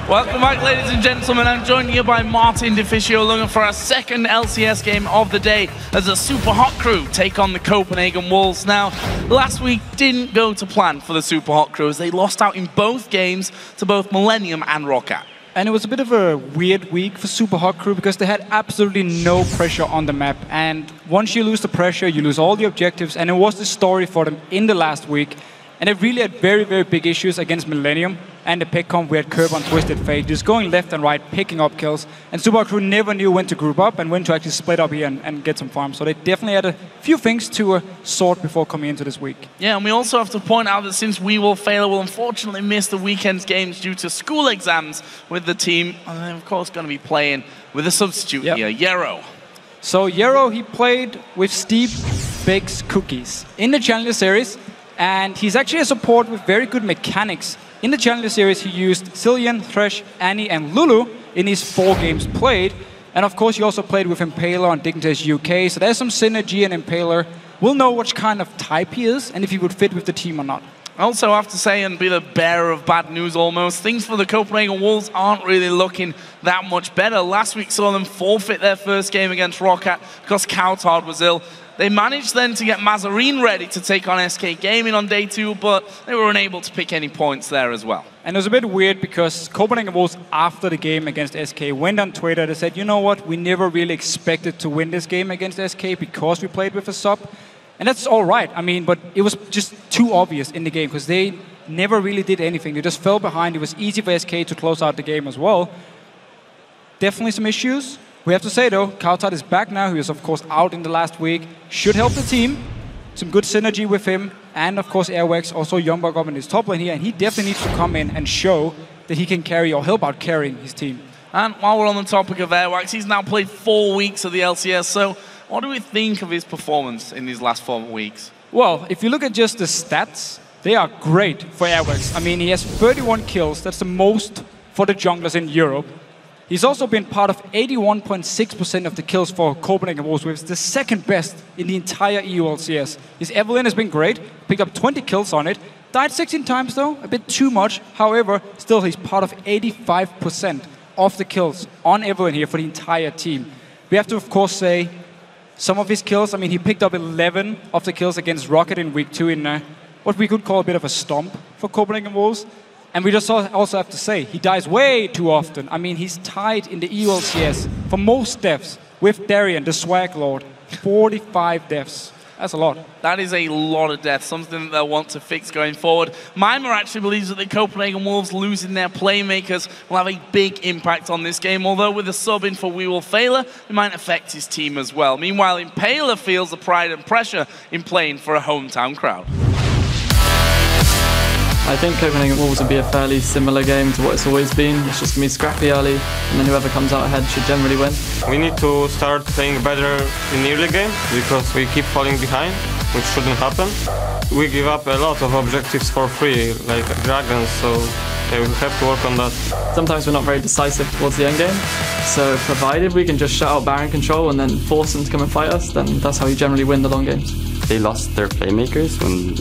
Welcome back, ladies and gentlemen. I'm joined here by Marcin looking for our second LCS game of the day as the Super Hot Crew take on the Copenhagen Wolves. Now, last week didn't go to plan for the Super Hot Crew as they lost out in both games to both Millennium and Rocket. And it was a bit of a weird week for Super Hot Crew because they had absolutely no pressure on the map. And once you lose the pressure, you lose all the objectives. And it was the story for them in the last week. And they really had very, very big issues against Millennium and the pick comp. We had Curb on Twisted Fate, just going left and right, picking up kills. And Super Hot Crew never knew when to group up and when to actually split up here and get some farms. So they definitely had a few things to sort before coming into this week. Yeah, and we also have to point out that since We Will Fail will unfortunately miss the weekend's games due to school exams with the team, and they're of course going to be playing with a substitute here, Yerrow. So Yerrow, he played with Steve Bakes Cookies in the Challenger Series. And he's actually a support with very good mechanics. In the Challenger Series, he used Cillian, Thresh, Annie, and Lulu in his 4 games played. And of course, he also played with Impaler on Dignitas UK. So there's some synergy, and Impaler will know which kind of type he is and if he would fit with the team or not. I also have to say, and be the bearer of bad news almost, things for the Copenhagen Wolves aren't really looking that much better. Last week saw them forfeit their first game against Rocket because cowTard was ill. They managed then to get Mazarine ready to take on SK Gaming on day 2, but they were unable to pick any points there as well. And it was a bit weird because Copenhagen Wolves, after the game against SK, went on Twitter. They said, you know what, we never really expected to win this game against SK because we played with a sub. And that's all right, I mean, but it was just too obvious in the game because they never really did anything. They just fell behind. It was easy for SK to close out the game as well. Definitely some issues. We have to say, though, cowTard is back now. He was, of course, out in the last week. Should help the team. Some good synergy with him. And, of course, Airwaks, also YoungBuck up in his top lane here. And he definitely needs to come in and show that he can carry or help out carrying his team. And while we're on the topic of Airwaks, he's now played 4 weeks of the LCS. So what do we think of his performance in these last 4 weeks? Well, if you look at just the stats, they are great for Airwaks. I mean, he has 31 kills. That's the most for the junglers in Europe. He's also been part of 81.6% of the kills for Copenhagen Wolves, which is the second best in the entire EU LCS. His Evelyn has been great, picked up 20 kills on it. Died 16 times though, a bit too much. However, still he's part of 85% of the kills on Evelyn here for the entire team. We have to of course say some of his kills, I mean he picked up 11 of the kills against Rocket in week 2 in what we could call a bit of a stomp for Copenhagen Wolves. And we just also have to say, he dies way too often. I mean, he's tied in the EU LCS for most deaths with Darien, the Swag Lord. 45 deaths. That's a lot. That is a lot of deaths, something that they'll want to fix going forward. Mimer actually believes that the Copenhagen Wolves losing their playmakers will have a big impact on this game, although with a sub in for We Will Fail, it might affect his team as well. Meanwhile, Impaler feels the pride and pressure in playing for a hometown crowd. I think Copenhagen Wolves will be a fairly similar game to what it's always been. It's just going to be scrappy early, and then whoever comes out ahead should generally win. We need to start playing better in the early game because we keep falling behind, which shouldn't happen. We give up a lot of objectives for free, like dragons, so yeah, we have to work on that. Sometimes we're not very decisive towards the end game, so provided we can just shut out Baron control and then force them to come and fight us, then that's how you generally win the long games. They lost their playmakers when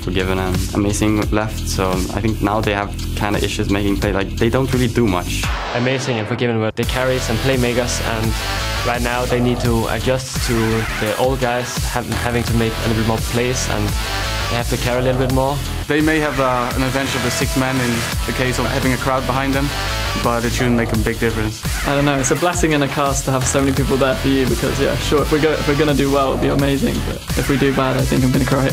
Forgiven and Amazing left, so I think now they have kind of issues making play. Like, they don't really do much. Amazing and Forgiven were the carries and playmakers, and right now they need to adjust to the old guys having to make a little bit more plays, and they have to carry a little bit more. They may have an advantage of the 6 man in the case of having a crowd behind them, but it shouldn't make a big difference. I don't know, it's a blessing and a curse to have so many people there for you because, yeah, sure, if we're going to do well, it'll be amazing, but if we do bad, I think I'm going to cry.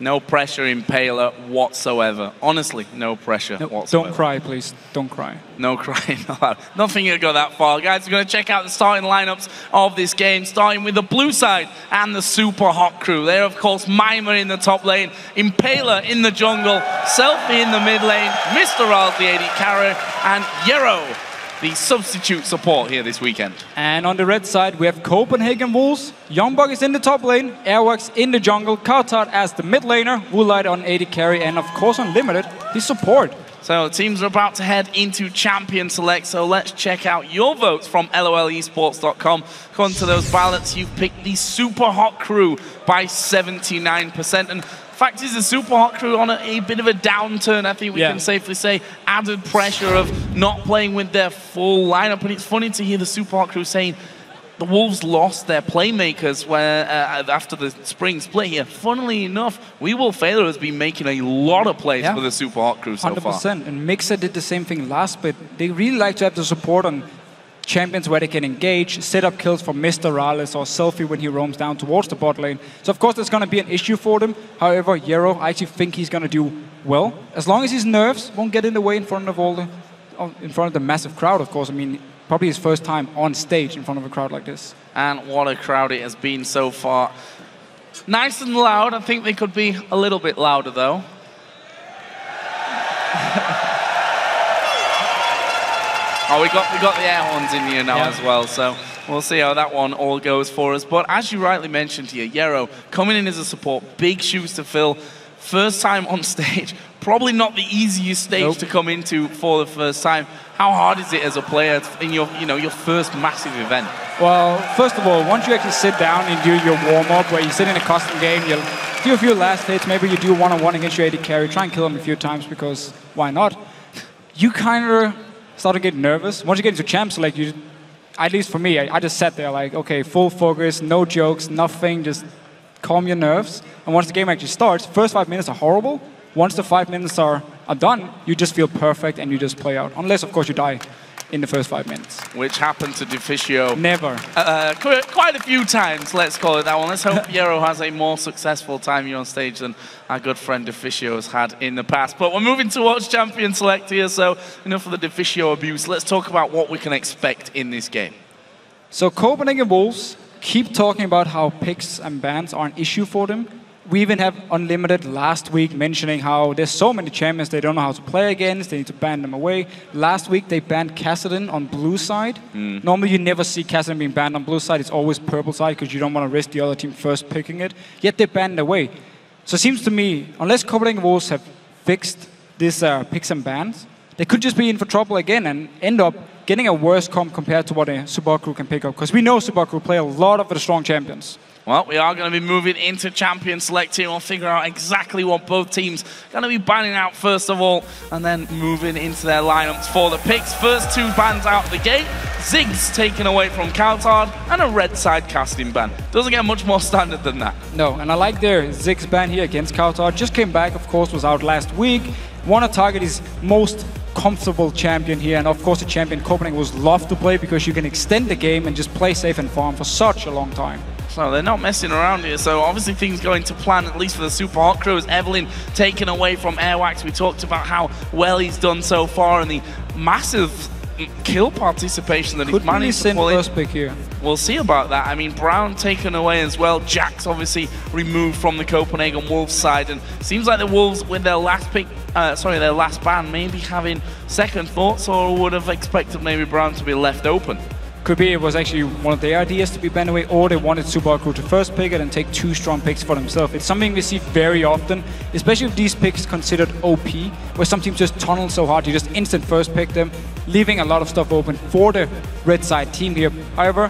No pressure, Impaler, whatsoever. Honestly, no pressure whatsoever. Don't cry, please. Don't cry. No crying allowed. Nothing to go that far. Guys, we're going to check out the starting lineups of this game, starting with the blue side and the Super Hot Crew. They're, of course, Mimer in the top lane, Impaler in the jungle, SELFIE in the mid lane, MrRalleZ the AD carry, and Yerrow, the substitute support here this weekend. And on the red side, we have Copenhagen Wolves. YoungBuck is in the top lane, Airwaks in the jungle, cowTard as the mid laner, Woolite on AD carry, and of course Unlimited, his support. So teams are about to head into Champion Select, so let's check out your votes from LOLesports.com. According to those ballots, you've picked the Super Hot Crew by 79%. And Fact is, the Super Hot Crew on a bit of a downturn, I think we can safely say. Added pressure of not playing with their full lineup. And it's funny to hear the Super Hot Crew saying the Wolves lost their playmakers after the spring split here. Funnily enough, FLICKR has been making a lot of plays for the Super Hot Crew so 100%. Far. And Mixer did the same thing last bit. They really like to have the support on champions where they can engage, set up kills for MrRalleZ or SELFIE when he roams down towards the bot lane. So of course there's going to be an issue for them. However, Yerrow, I actually think he's going to do well. As long as his nerfs won't get in the way in front of the massive crowd, of course. I mean, probably his first time on stage in front of a crowd like this. And what a crowd it has been so far. Nice and loud. I think they could be a little bit louder though. Oh, we got the air horns in here now as well, so we'll see how that one all goes for us. But as you rightly mentioned here, Yerrow coming in as a support, big shoes to fill. First time on stage, probably not the easiest stage to come into for the first time. How hard is it as a player in your first massive event? Well, first of all, once you actually sit down and do your warm-up, where you sit in a custom game, you'll do a few last hits, maybe you do one-on-one against your AD carry, try and kill him a few times because why not? You kind of start to get nervous. Once you get into champ select, at least for me, I just sat there like, okay, full focus, no jokes, nothing, just calm your nerves. And once the game actually starts, first 5 minutes are horrible. Once the 5 minutes are done, you just feel perfect and you just play out. Unless, of course, you die in the first 5 minutes. Which happened to Deficio. Never. Quite a few times, let's call it that one. Let's hope Yerrow has a more successful time here on stage than our good friend Deficio has had in the past. But we're moving towards Champion Select here, so enough of the Deficio abuse. Let's talk about what we can expect in this game. So Copenhagen Wolves keep talking about how picks and bans are an issue for them. We even have Unlimited last week mentioning how there's so many champions they don't know how to play against, they need to ban them away. Last week they banned Kassadin on blue side. Normally you never see Kassadin being banned on blue side, it's always purple side because you don't want to risk the other team first picking it. Yet they banned it away. So it seems to me, unless Copenhagen Wolves have fixed this picks and bans, they could just be in for trouble again and end up getting a worse comp compared to what a Super Hot Crew can pick up. Because we know Super Hot Crew play a lot of the strong champions. Well, we are going to be moving into Champion Select here. We'll figure out exactly what both teams are going to be banning out first of all, and then moving into their lineups for the picks. First two bans out the gate. Ziggs taken away from cowTard, and a red side casting ban. Doesn't get much more standard than that. No, and I like their Ziggs ban here against cowTard. Just came back, of course, was out last week. Want to target his most comfortable champion here, and of course the champion Copenhagen Wolves love to play because you can extend the game and just play safe and farm for such a long time. So they're not messing around here, so obviously things going to plan, at least for the Super Hot Crew, as Evelyn taken away from Airwaks. We talked about how well he's done so far and the massive kill participation that he's managed to pull in. First pick here. We'll see about that. I mean, Brown taken away as well. Jack's obviously removed from the Copenhagen Wolves side, and seems like the Wolves with their last pick, their last ban, maybe having second thoughts, or would have expected maybe Brown to be left open. Could be it was actually one of their ideas to be banned away, or they wanted Super Hot Crew to first pick it and take two strong picks for themselves. It's something we see very often, especially if these picks considered OP, where some teams just tunnel so hard, you just instant first pick them, leaving a lot of stuff open for the red side team here. However,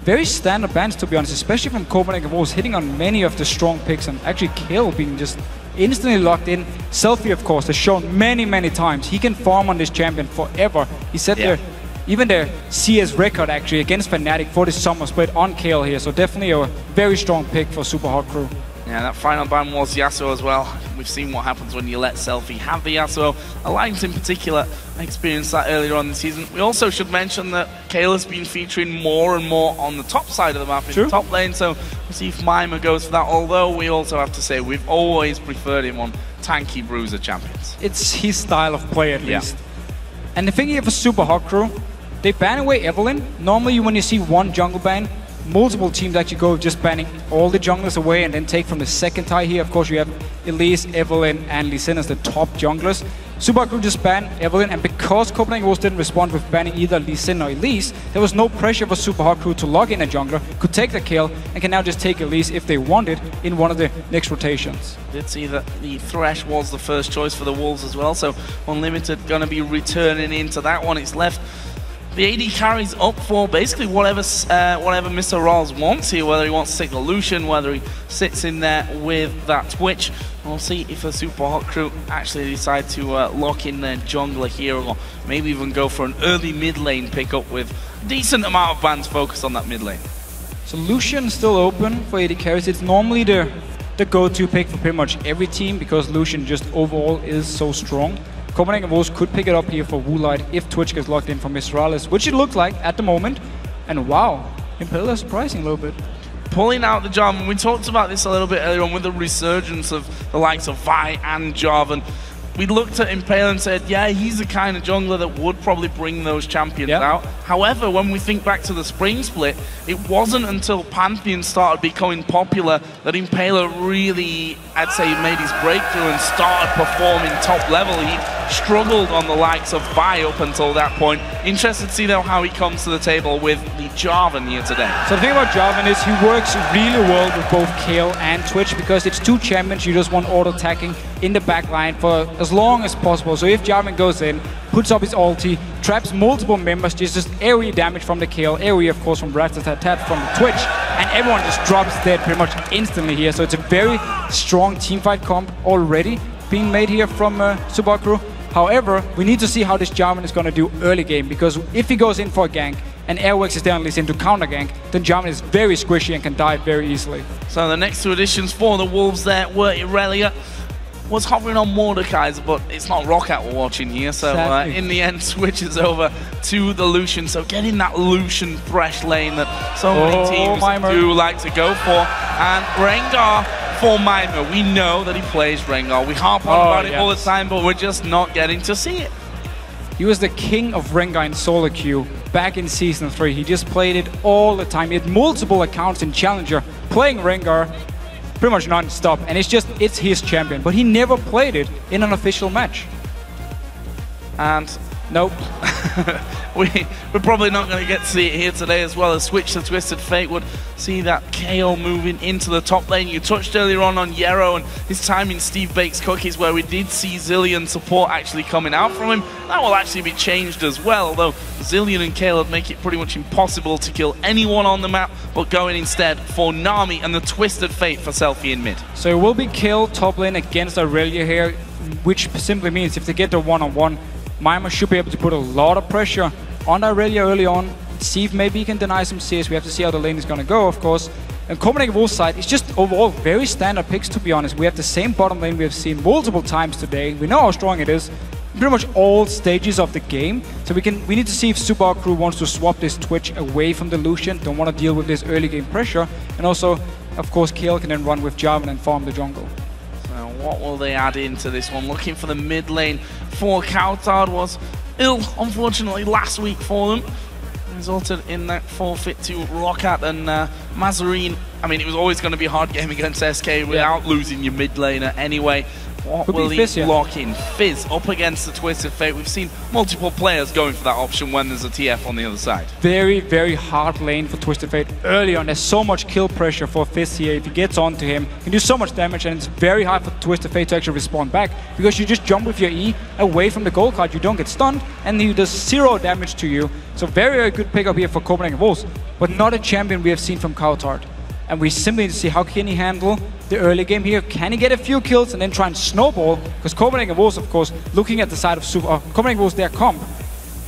very standard bans, to be honest, especially from Copenhagen Wolves, hitting on many of the strong picks and actually kill being just instantly locked in. SELFIE, of course, has shown many times he can farm on this champion forever. He said there. Even their CS record actually against Fnatic for this summer split on Kale here, so definitely a very strong pick for Super Hot Crew. Yeah, that final ban was Yasuo as well. We've seen what happens when you let SELFIE have the Yasuo. Alliance in particular experienced that earlier on in the season. We also should mention that Kale has been featuring more and more on the top side of the map in the top lane, so we'll see if Mimer goes for that, although we also have to say we've always preferred him on tanky bruiser champions. It's his style of play at least. And the thing here for Super Hot Crew, they ban away Evelyn. Normally when you see one jungle ban, multiple teams actually go just banning all the junglers away and then take from the second tie here. Of course you have Elise, Evelyn and Lee Sin as the top junglers. Super Hot Crew just banned Evelyn, and because Copenhagen Wolves didn't respond with banning either Lee Sin or Elise, there was no pressure for Super Hot Crew to log in a jungler, could take the kill, and can now just take Elise if they wanted in one of the next rotations. Did see that the Thresh was the first choice for the Wolves as well, so Unlimited going to be returning into that one. It's left The AD carries up for basically whatever MrRalleZ wants here, whether he wants to take the Lucian, whether he sits in there with that Twitch. We'll see if the Super Hot Crew actually decide to lock in their jungler here, or maybe even go for an early mid lane pickup with a decent amount of bans focused on that mid lane. So Lucian still open for AD carries. It's normally the go-to pick for pretty much every team because Lucian just overall is so strong. Copenhagen Wolves could pick it up here for Woolite if Twitch gets locked in for MrRalleZ, which it looks like at the moment. And wow, Impaler surprising a little bit. Pulling out the Jarvan, we talked about this a little bit earlier on with the resurgence of the likes of Vi and Jarvan. We looked at Impaler and said, yeah, he's the kind of jungler that would probably bring those champions out. However, when we think back to the spring split, it wasn't until Pantheon started becoming popular that Impaler really, I'd say, made his breakthrough and started performing top level. He struggled on the likes of Vi up until that point. Interested to see, though, how he comes to the table with the Jarvan here today. So the thing about Jarvan is he works really well with both Kayle and Twitch because it's two champions you just want auto-attacking in the back line for as long as possible. So if Jarvan goes in, puts up his ulti, traps multiple members, just area damage from the Kayle, area of course from Rat-tat-tat from the Twitch, and everyone just drops dead pretty much instantly here. So it's a very strong teamfight comp already being made here from Super Crew. However, we need to see how this Jarvan is going to do early game, because if he goes in for a gank and Airwaks is down into counter gank, then Jarvan is very squishy and can die very easily. So the next two additions for the Wolves there were Irelia. Was hovering on Mordekaiser, but it's not Roccat we're watching here, so in the end switches over to the Lucian. So getting that Lucian Thresh lane that so many teams do like to go for. And Rengar for Mimer. We know that he plays Rengar. We harp on about it all the time, but we're just not getting to see it. He was the king of Rengar in solo queue back in Season 3. He just played it all the time. He had multiple accounts in Challenger playing Rengar pretty much non-stop, and it's his champion, but he never played it in an official match. And nope. We're probably not going to get to see it here today, as well as switch to Twisted Fate would see that Kayle moving into the top lane. You touched earlier on Yerrow and his time in Steve Bakes Cookies, where we did see Zilean support actually coming out from him. That will actually be changed as well, although Zilean and Kayle would make it pretty much impossible to kill anyone on the map, but going instead for Nami and the Twisted Fate for SELFIE in mid. So it will be Kayle top lane against Irelia here, which simply means if they get the one-on-one, Mimer should be able to put a lot of pressure on Irelia early on, see if maybe he can deny some CS. We have to see how the lane is going to go, of course. And Copenhagen Wolves side is just overall very standard picks, to be honest. We have the same bottom lane we have seen multiple times today. We know how strong it is. Pretty much all stages of the game. So we need to see if Super Crew wants to swap this Twitch away from the Lucian. Don't want to deal with this early game pressure. And also, of course, Kayle can then run with Jarvan and farm the jungle. So what will they add into this one? Looking for the mid lane for cowTard was ill, unfortunately, last week for them. Resulted in that forfeit to Roccat and Mazarin. I mean, it was always going to be a hard game against SK without losing your mid laner anyway. What will he lock in? Fizz up against the Twisted Fate. We've seen multiple players going for that option when there's a TF on the other side. Very, very hard lane for Twisted Fate early on. There's so much kill pressure for Fizz here. If he gets onto him, he can do so much damage, and it's very hard for Twisted Fate to actually respond back, because you just jump with your E away from the gold card, you don't get stunned, and he does 0 damage to you. So very, very good pickup here for Copenhagen Wolves, but not a champion we have seen from cowTard. And we simply need to see how can he handle the early game here. Can he get a few kills and then try and snowball? Because Copenhagen Wolves, of course, looking at the side of Copenhagen Wolves, their comp,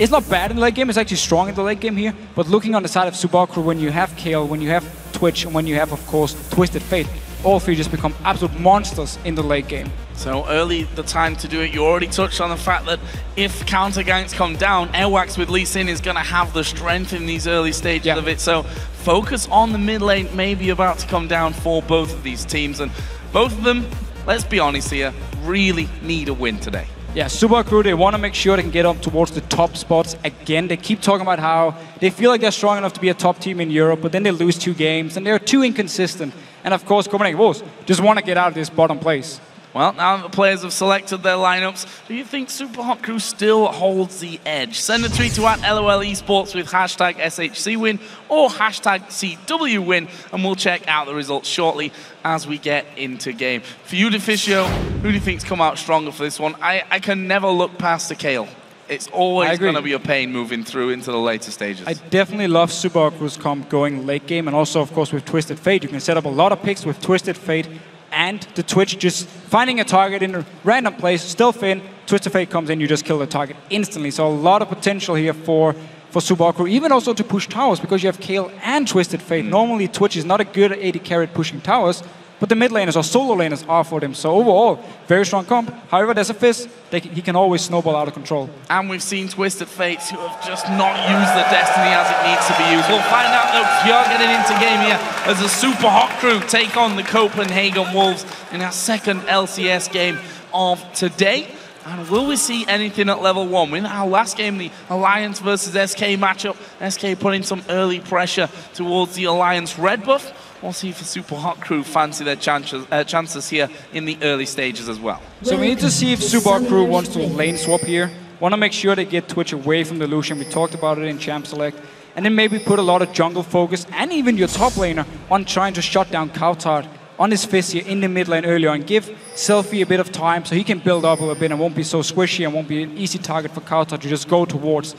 it's not bad in the late game. It's actually strong in the late game here. But looking on the side of Subaru, when you have Kayle, when you have Twitch, and when you have, of course, Twisted Fate, all three just become absolute monsters in the late game. So early the time to do it. You already touched on the fact that if counter ganks come down, Airwaks with Lee Sin is going to have the strength in these early stages of it. So focus on the mid lane, maybe about to come down for both of these teams. And both of them, let's be honest here, really need a win today. Yeah, Super Crew, they want to make sure they can get up towards the top spots again. They keep talking about how they feel like they're strong enough to be a top team in Europe, but then they lose 2 games, and they're too inconsistent. And of course, Copenhagen Wolves just want to get out of this bottom place. Well, now that the players have selected their lineups, do you think Super Hot Crew still holds the edge? Send a tweet to @LOL Esports with hashtag SHC win or hashtag CW win, and we'll check out the results shortly as we get into game. For you, Deficio, who do you think's come out stronger for this one? I can never look past the Kayle. It's always going to be a pain moving through into the later stages. I definitely love Super Crew's comp going late game, and also, of course, with Twisted Fate. You can set up a lot of picks with Twisted Fate and the Twitch, just finding a target in a random place, still Finn, Twisted Fate comes in, you just kill the target instantly. So a lot of potential here for Super Crew, even also to push towers, because you have Kale and Twisted Fate. Normally, Twitch is not a good AD carry at pushing towers, but the mid laners or solo laners are for them. So overall, very strong comp. However, there's a Fizz, he can always snowball out of control. And we've seen Twisted Fates who have just not used the Destiny as it needs to be used. We'll find out though, we are getting into game here as the Super Hot Crew take on the Copenhagen Wolves in our second LCS game of today. And will we see anything at level 1? In our last game, the Alliance versus SK matchup, SK putting some early pressure towards the Alliance red buff. We'll see if the Super Hot Crew fancy their chances here in the early stages as well. So we need to see if Super Hot Crew wants to lane swap here. Want to make sure they get Twitch away from the Lucian. We talked about it in Champ Select. And then maybe put a lot of jungle focus and even your top laner on trying to shut down cowTard on his Fizz here in the mid lane earlier and give SELFIE a bit of time so he can build up a bit and won't be so squishy and won't be an easy target for cowTard to just go towards.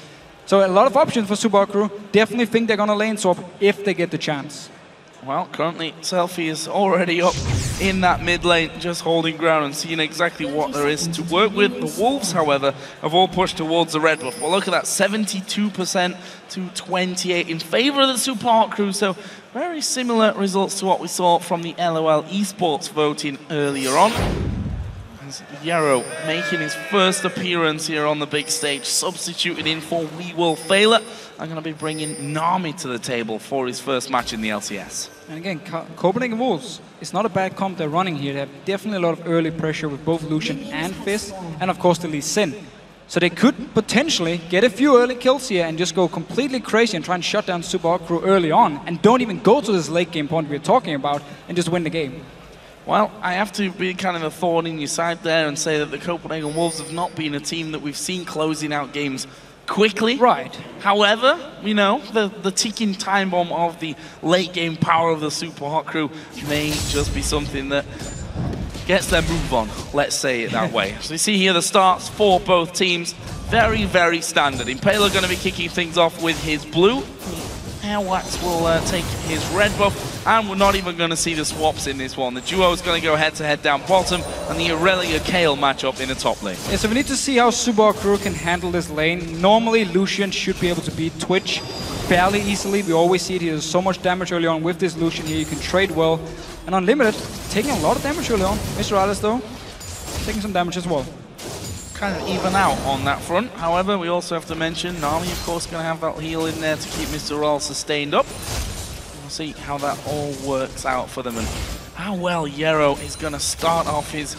So a lot of options for Super Hot Crew. Definitely think they're going to lane swap if they get the chance. Well, currently, SELFIE is already up in that mid lane, just holding ground and seeing exactly what there is to work with. The Wolves, however, have all pushed towards the red buff. Well, look at that, 72% to 28 in favor of the Super Hot Crew. So very similar results to what we saw from the LOL esports voting earlier on. As Yerrow making his first appearance here on the big stage, substituting in for We Will Fail It. I'm going to be bringing Nami to the table for his first match in the LCS. And again, Copenhagen Wolves, it's not a bad comp they're running here. They have definitely a lot of early pressure with both Lucian and Fizz, and of course the Lee Sin. So they could potentially get a few early kills here and just go completely crazy and try and shut down Super Hot Crew early on, and don't even go to this late game point we're talking about and just win the game. Well, I have to be kind of a thorn in your side there and say that the Copenhagen Wolves have not been a team that we've seen closing out games quickly. Right. However, you know, the ticking time bomb of the late game power of the Super Hot Crew may just be something that gets their move on, let's say it that way. So you see here the starts for both teams, very, very standard. Impaler going to be kicking things off with his blue. Airwaks will take his red buff, and we're not even going to see the swaps in this one. The duo is going to go head-to-head down bottom, and the Aurelia Kale matchup in the top lane. Yeah, so we need to see how Super Hot Crew can handle this lane. Normally, Lucian should be able to beat Twitch fairly easily. We always see it. He does so much damage early on with this Lucian here. You can trade well. And Unlimited, taking a lot of damage early on. MrRalleZ, though, taking some damage as well. Kind of even out on that front. However, we also have to mention Nami, of course, going to have that heal in there to keep MrRalleZ sustained up. We'll see how that all works out for them and how well Yerrow is going to start off his,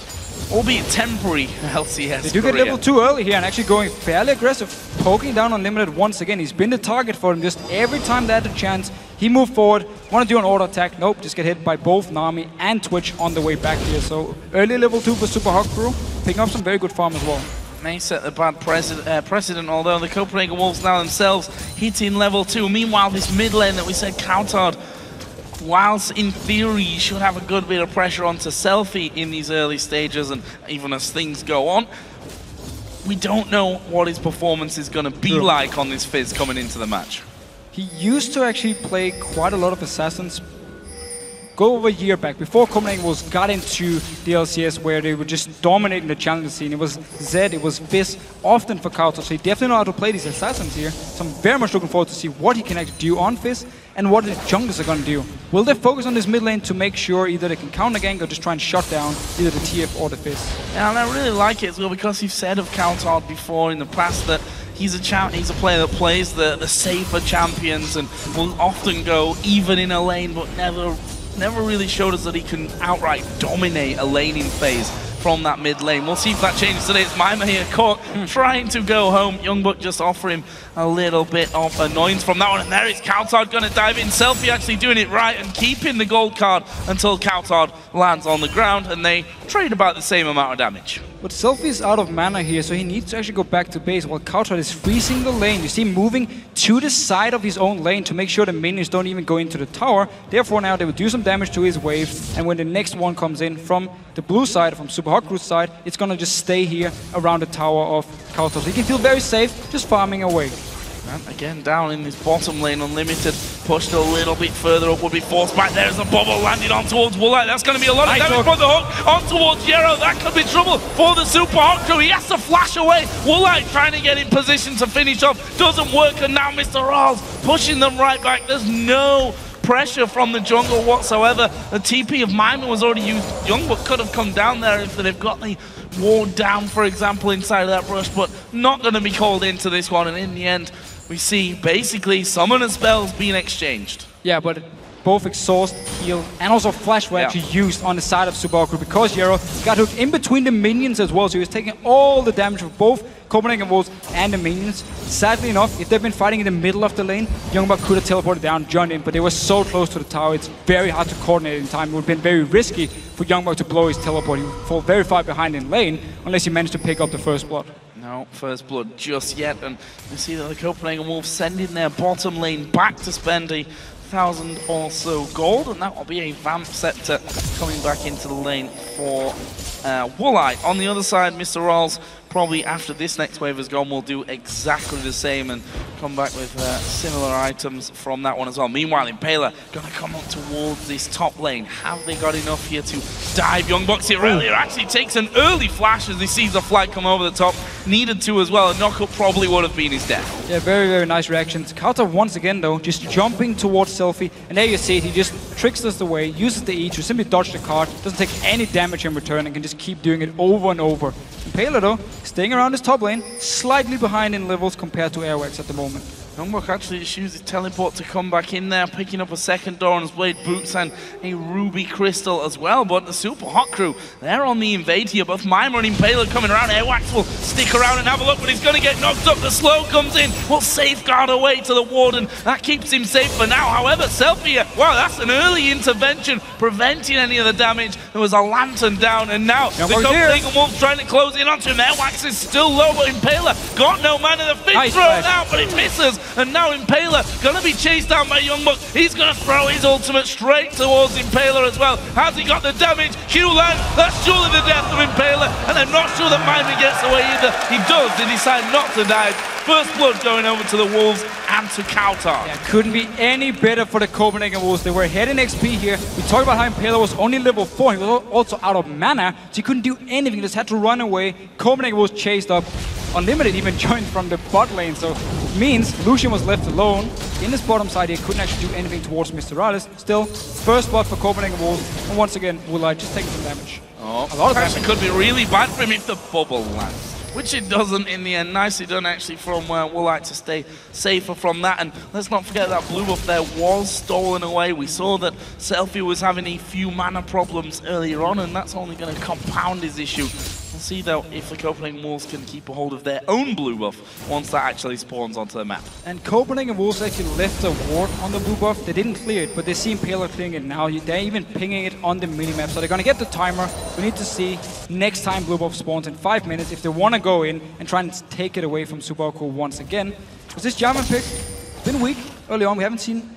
albeit temporary, LCS They do career. get level 2 early here and actually going fairly aggressive, poking down Unlimited once again. He's been the target for him just every time they had a chance. He moved forward, want to do an auto attack. Nope, just get hit by both Nami and Twitch on the way back here. So early level 2 for Super Hot Crew, picking up some very good farm as well. May set the bad precedent, although the Copenhagen Wolves now themselves hitting level 2. Meanwhile, this mid lane that we said cowTard, whilst in theory you should have a good bit of pressure onto SELFIE in these early stages and even as things go on, we don't know what his performance is going to be like on this Fizz coming into the match. He used to actually play quite a lot of Assassins. Go over a year back, before Copenhagen Wolves got into the LCS where they were just dominating the challenger scene. It was Zed, it was Fizz, often for cowTard. So he definitely know how to play these Assassins here. So I'm very much looking forward to see what he can actually do on Fizz and what the junglers are going to do. Will they focus on this mid lane to make sure either they can counter gank or just try and shut down either the TF or the Fizz? Yeah, and I really like it as well because you've said of cowTard before in the past that he's a player that plays the safer champions and will often go even in a lane, but never really showed us that he can outright dominate a laning phase from that mid lane. We'll see if that changes today. It's Mimer here caught, trying to go home. YoungBuck just offer him a little bit of annoyance from that one. And there is cowTard going to dive in. SELFIE actually doing it right and keeping the gold card until cowTard lands on the ground, and they trade about the same amount of damage. But SELFIE is out of mana here, so he needs to actually go back to base while cowTard is freezing the lane. You see him moving to the side of his own lane to make sure the minions don't even go into the tower. Therefore now they will do some damage to his wave, and when the next one comes in from the blue side, from Super Hot Crew's side, it's gonna just stay here around the tower of cowTard. So he can feel very safe just farming away. And again, down in this bottom lane, Unlimited pushed a little bit further up, would be forced back. There's a bubble landed on towards Woolite. That's going to be a lot of damage from the hook on towards Yerrow. That could be trouble for the Super Hot Crew. He has to flash away. Woolite trying to get in position to finish off. Doesn't work, and now MrRalleZ pushing them right back. There's no pressure from the jungle whatsoever. The TP of Mimer was already used. YoungBuck could have come down there if they've got the ward down, for example, inside of that brush, but not going to be called into this one. And in the end, we see basically summoner spells being exchanged. Yeah, but both exhaust, heal, and also flash were actually used on the side of Super Hot Crew because Yerrow got hooked in between the minions as well, so he was taking all the damage of both Copenhagen Wolves and the minions. Sadly enough, if they've been fighting in the middle of the lane, YoungBuck could have teleported down, joined in, but they were so close to the tower, it's very hard to coordinate in time. It would have been very risky for YoungBuck to blow his teleport. He would fall very far behind in lane unless he managed to pick up the first blood. No first blood just yet, and you see that the Copenhagen Wolves sending their bottom lane back to spend 1,000 or so gold, and that will be a Vamp Scepter coming back into the lane for Woolite. On the other side, MrRalleZ probably after this next wave has gone will do exactly the same and come back with similar items from that one as well. Meanwhile, Impaler going to come up towards this top lane. Have they got enough here to dive? YoungBuck earlier actually takes an early flash as he sees the flag come over the top. Needed to as well. A knockup probably would have been his death. Yeah, very, very nice reactions. cowTard once again though, just jumping towards SELFIE, and there you see it, he just tricks us away, uses the E to simply dodge the card, doesn't take any damage in return, and can just keep doing it over and over. Impaler though, staying around his top lane, slightly behind in levels compared to Airwaks at the moment. YoungBuck actually just used his teleport to come back in there, picking up a second door on his blade boots and a ruby crystal as well. But the Super Hot Crew, they're on the invade here. Both Mimer and Impaler coming around. Airwaks will stick around and have a look, but he's going to get knocked up. The slow comes in, will safeguard away to the Warden. That keeps him safe for now. However, SELFIE, wow, that's an early intervention, preventing any of the damage. There was a lantern down, and now the Copenhagen Wolves trying to close in onto him. Airwaks is still low, but Impaler got no mana. The fish thrown out, but it misses. And now Impaler going to be chased down by YoungBuck. He's going to throw his ultimate straight towards Impaler as well. Has he got the damage? Q land. That's surely the death of Impaler. And I'm not sure that Mimer gets away either. He does. They decide not to dive. First blood going over to the Wolves and to cowTard. Yeah, couldn't be any better for the Copenhagen Wolves. They were ahead in XP here. We talked about how Impaler was only level 4. He was also out of mana, so he couldn't do anything. He just had to run away. Copenhagen Wolves chased up. Unlimited even joined from the bot lane, so it means Lucian was left alone. In his bottom side, he couldn't actually do anything towards MrRalleZ. Still, first blood for Copenhagen Wolves, and once again, Woolite just taking some damage. Oh, a lot of damage. It could be really bad for him if the bubble lands. Which it doesn't in the end. Nicely done actually from Woolite to stay safer from that. And let's not forget that blue buff there was stolen away. We saw that SELFIE was having a few mana problems earlier on, and that's only going to compound his issue. We'll see though if the Copenhagen Wolves can keep a hold of their own blue buff once that actually spawns onto the map. And Copenhagen Wolves actually left a ward on the blue buff. They didn't clear it, but they see Impaler clearing it now. They're even pinging it on the minimap, so they're going to get the timer. We need to see next time blue buff spawns in 5 minutes if they want to go in and try and take it away from Super Hot Crew once again. Because this German pick has been weak early on. We haven't seen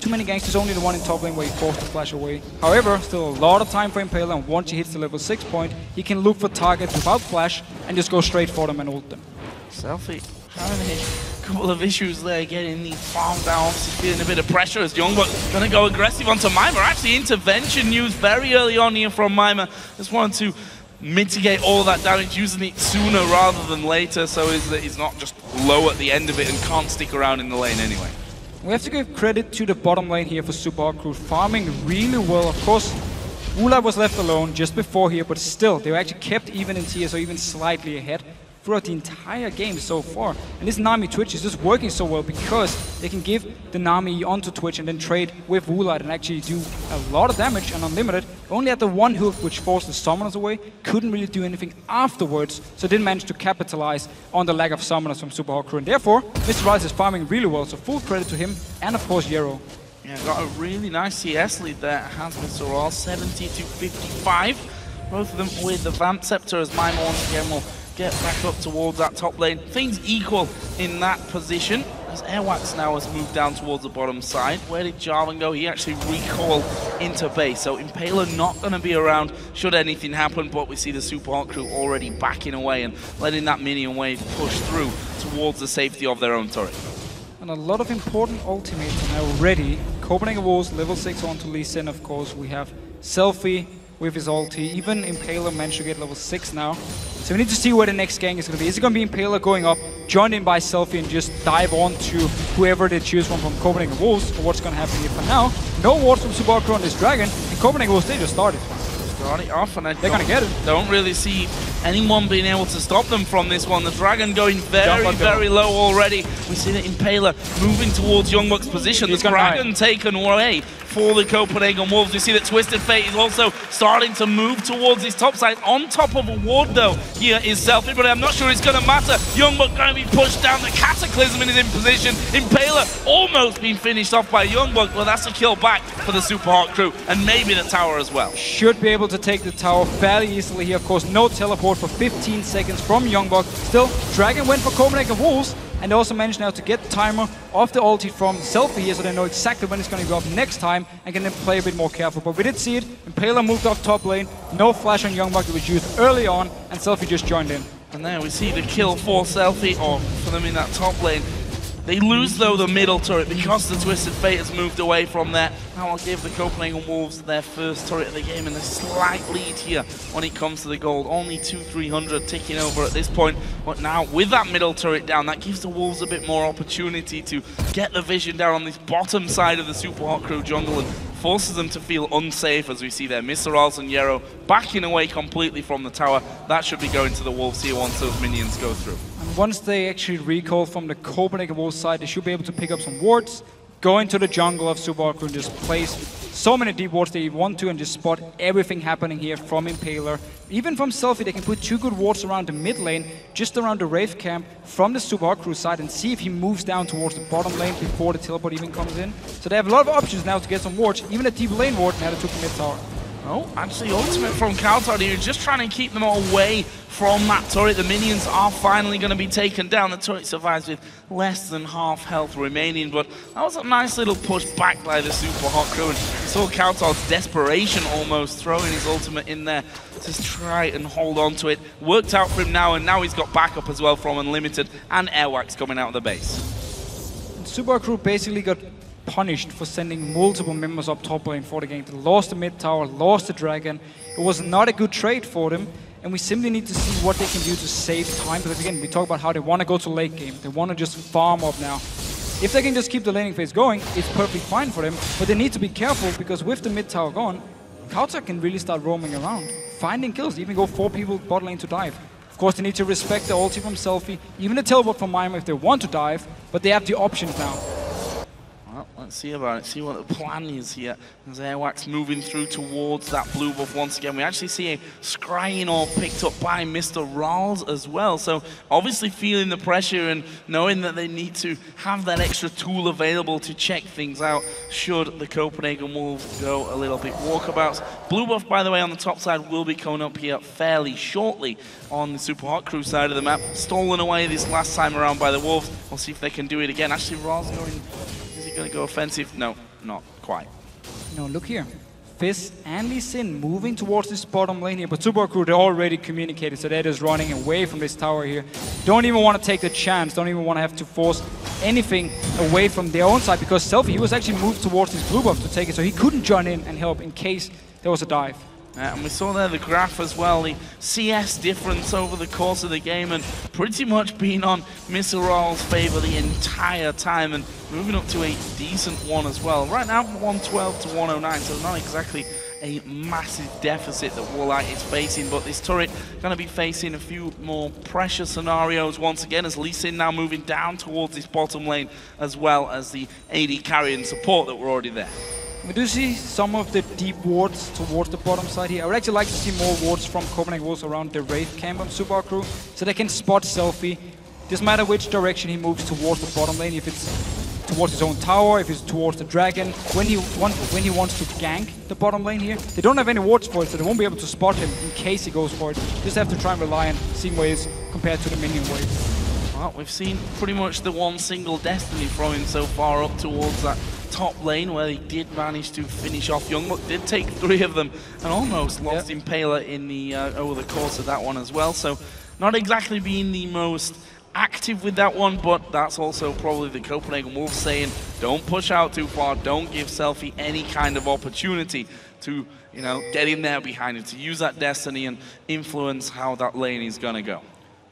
too many gangsters, only the one in top lane where he forced to flash away. However, still a lot of time for Impaler, and once he hits the level 6 point, he can look for targets without flash and just go straight for them and ult them. SELFIE having a couple of issues there, getting the farm down, obviously feeling a bit of pressure as YoungBuck going to go aggressive onto Mimer. Actually, intervention used very early on here from Mimer. Just wanted to mitigate all that damage, using it sooner rather than later, so he's not just low at the end of it and can't stick around in the lane anyway. We have to give credit to the bottom lane here for Super Hot Crew, farming really well. Of course, Woolite was left alone just before here, but still, they were actually kept even in tier, so even slightly ahead throughout the entire game so far. And this Nami Twitch is just working so well because they can give the Nami onto Twitch and then trade with Woolite and actually do a lot of damage. And Unlimited Only had the one hook which forced the summoners away, couldn't really do anything afterwards, so didn't manage to capitalize on the lack of summoners from Super Hot Crew. And therefore, MrRalleZ is farming really well, so full credit to him and of course Yerrow. Yeah, got a really nice CS lead there. Has MrRalleZ 70 to 55. Both of them with the Vamp Scepter as Mimer once again will get back up towards that top lane. Things equal in that position as Airwaks now has moved down towards the bottom side. Where did Jarvan go? He actually recalled into base. So Impaler not going to be around should anything happen, but we see the Super Hot Crew already backing away and letting that minion wave push through towards the safety of their own turret. And a lot of important ultimates are now ready. Copenhagen Wolves level 6 on to Lee Sin, of course. We have SELFIE with his ulti. Even Impaler managed to get level 6 now. So we need to see where the next gang is going to be. Is it going to be Impaler going up, joined in by SELFIE and just dive on to whoever they choose from Copenhagen Wolves, or what's going to happen here? For now, no wards from Super Hot Crew on this dragon, and Copenhagen Wolves, they just started. Start it off, and they're going to get it. Don't really see anyone being able to stop them from this one. The dragon going very low already. We see the Impaler moving towards YoungBuck's position. The dragon taken away for the Copenhagen Wolves. We see that Twisted Fate is also starting to move towards his top side. On top of a ward though, here is SELFIE, but I'm not sure it's going to matter. YoungBuck going to be pushed down. The Cataclysm is in position. Impaler almost being finished off by YoungBuck, but that's a kill back for the Super Hot Crew, and maybe the tower as well. Should be able to take the tower fairly easily here. Of course, no teleport for 15 seconds from YoungBuck. Still, Dragon went for Copenhagen Wolves, and they also managed now to get the timer off the ulti from SELFIE here, so they know exactly when it's going to go up next time and can then play a bit more careful. But we did see it. Impaler moved off top lane. No flash on YoungBuck. It was used early on, and SELFIE just joined in. And there we see the kill for SELFIE, or for them in that top lane. They lose, though, the middle turret because the Twisted Fate has moved away from there. Now I'll give the Copenhagen Wolves their first turret of the game and a slight lead here when it comes to the gold. Only 2,300 ticking over at this point. But now, with that middle turret down, that gives the Wolves a bit more opportunity to get the vision down on this bottom side of the Super Hot Crew jungle and forces them to feel unsafe as we see there. MrRalleZ and Yerrow backing away completely from the tower. That should be going to the Wolves here once those minions go through. And once they actually recall from the Copenhagen Wolves side, they should be able to pick up some wards, go into the jungle of Super Hot Crew and just place so many deep wards they want to and just spot everything happening here from Impaler. Even from SELFIE, they can put 2 good wards around the mid lane, just around the Wraith camp from the Super Hot Crew side, and see if he moves down towards the bottom lane before the teleport even comes in. So they have a lot of options now to get some wards, even a deep lane ward now they took the mid tower. Oh, actually ultimate from cowTard here, just trying to keep them away from that turret. The minions are finally going to be taken down. The turret survives with less than half health remaining, but that was a nice little push back by the Super Hot Crew, and you saw cowTard's desperation almost throwing his ultimate in there to try and hold on to it. Worked out for him now, and now he's got backup as well from Unlimited and Airwaks coming out of the base. And Super Hot Crew basically got punished for sending multiple members up top lane for the game. They lost the mid tower, lost the dragon. It was not a good trade for them, and we simply need to see what they can do to save time, because again, we talk about how they want to go to late game. They want to just farm up now. If they can just keep the laning phase going, it's perfectly fine for them, but they need to be careful, because with the mid tower gone, cowTard can really start roaming around, finding kills, even go 4 people bot lane to dive. Of course, they need to respect the ulti from SELFIE, even the teleport from Mimer if they want to dive, but they have the options now. Well, let's see about it, see what the plan is here. As Airwaks moving through towards that blue buff once again. We actually see a scrying orb picked up by MrRalleZ as well. So obviously feeling the pressure and knowing that they need to have that extra tool available to check things out should the Copenhagen Wolves go a little bit walkabouts. Blue buff, by the way, on the top side will be coming up here fairly shortly on the Super Hot Crew side of the map. Stolen away this last time around by the Wolves. We'll see if they can do it again. Actually, RAL's going... Is he going to go offensive? No, not quite. No, look here. Fizz and Lee Sin moving towards this bottom lane here, but Super Hot Crew, they already communicated, so they're just running away from this tower here. Don't even want to take the chance, don't even want to have to force anything away from their own side, because SELFIE, he was actually moved towards his blue buff to take it, so he couldn't join in and help in case there was a dive. And we saw there the graph as well, the CS difference over the course of the game, and pretty much being on MrRalleZ's favor the entire time, and moving up to a decent one as well. Right now, 112 to 109, so not exactly a massive deficit that Woolite is facing, but this turret going to be facing a few more pressure scenarios once again, as Lee Sin now moving down towards this bottom lane, as well as the AD carry and support that were already there. We do see some of the deep wards towards the bottom side here. I would actually like to see more wards from Copenhagen Wolves around the Wraith camp on Super Crew, so they can spot SELFIE. Doesn't matter which direction he moves towards the bottom lane, if it's towards his own tower, if it's towards the dragon, when he wants to gank the bottom lane here. They don't have any wards for it, so they won't be able to spot him in case he goes for it. Just have to try and rely on seeing where he is compared to the minion wave. Well, we've seen pretty much the one single destiny from him so far up towards that top lane, where he did manage to finish off YoungBuck. Did take 3 of them and almost lost Impaler in the over the course of that one as well. So not exactly being the most active with that one, but that's also probably the Copenhagen Wolves saying, don't push out too far, don't give SELFIE any kind of opportunity to, you know, get in there behind it, to use that destiny and influence how that lane is gonna go.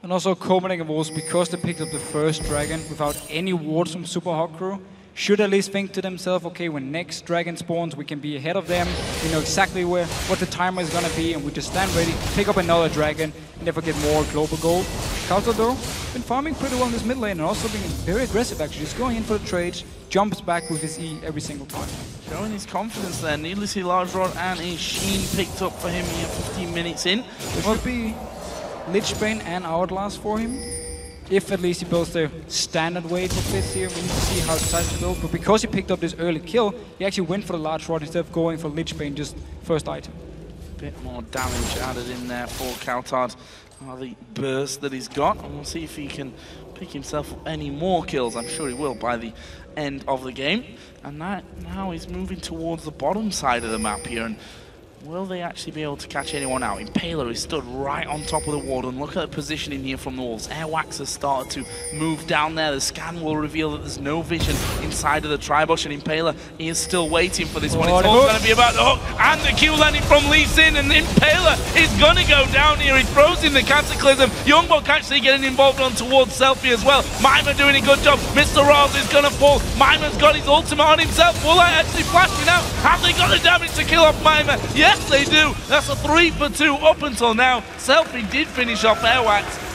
And also Copenhagen Wolves, because they picked up the first dragon without any wards from Super Hot Crew, should at least think to themselves, okay, when next dragon spawns, we can be ahead of them. We know exactly what the timer is gonna be, and we just stand ready, pick up another dragon, and never get more global gold. cowTard though, been farming pretty well in this mid lane, and also being very aggressive actually, just going in for the trades, jumps back with his E every single time. Showing his confidence there, needlessly large rod and a Sheen picked up for him here 15 minutes in. It would be Lichbane and Outlast for him. If at least he builds the standard way for 5th here, we need to see how it decides to build. But because he picked up this early kill, he actually went for the large rod instead of going for Lichbane, just first item. Bit more damage added in there for cowTard. The burst that he's got, and we'll see if he can pick himself up any more kills. I'm sure he will by the end of the game. And now he's moving towards the bottom side of the map here. And will they actually be able to catch anyone out? Impaler is stood right on top of the ward, and look at the positioning here from the Wolves. Airwaks has started to move down there. The scan will reveal that there's no vision inside of the Tribush, and Impaler is still waiting for this one. It's all going to be about the hook, and the Q landing from Lee Sin, and Impaler is going to go down here. He throws in the Cataclysm. YoungBuck actually getting involved on towards SELFIE as well. Mimer doing a good job. MrRalleZ is going to fall. Mimer's got his ultimate on himself. Woolite actually flashing out. Have they got the damage to kill off Mimer? Yes, they do. That's a 3 for 2 up until now. SELFIE did finish off Airwaks.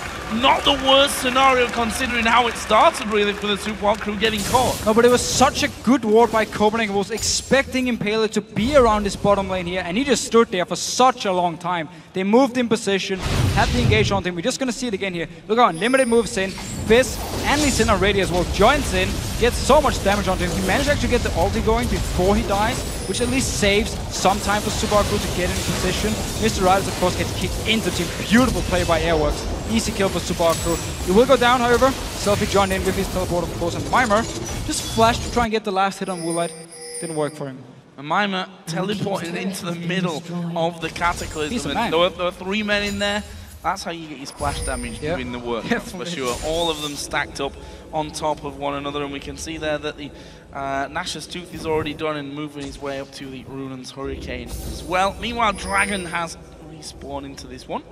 Not the worst scenario considering how it started really for the Super Hot Crew getting caught. No, but it was such a good ward by Copenhagen Wolves, expecting Impaler to be around this bottom lane here, and he just stood there for such a long time. They moved in position, had the engage on him. We're just going to see it again here. Look how Unlimited moves in. Fizz and Lee Sin already as well joins in, gets so much damage on him. He managed to actually get the ulti going before he dies, which at least saves some time for Super Hot Crew to get in position. MrRalleZ, of course, gets kicked into the team. Beautiful play by Airwaks. Easy kill for Super Hot Crew. He will go down, however. SELFIE joined in with his teleport, of course, and Mimer just flashed to try and get the last hit on Woolite. Didn't work for him. And Mimer teleported into the middle of the Cataclysm. And there were 3 men in there. That's how you get your splash damage doing the work, that's for sure. All of them stacked up on top of one another, and we can see there that the Nash's Tooth is already done and moving his way up to the Runan's Hurricane as well. Meanwhile, Dragon has respawned into this one.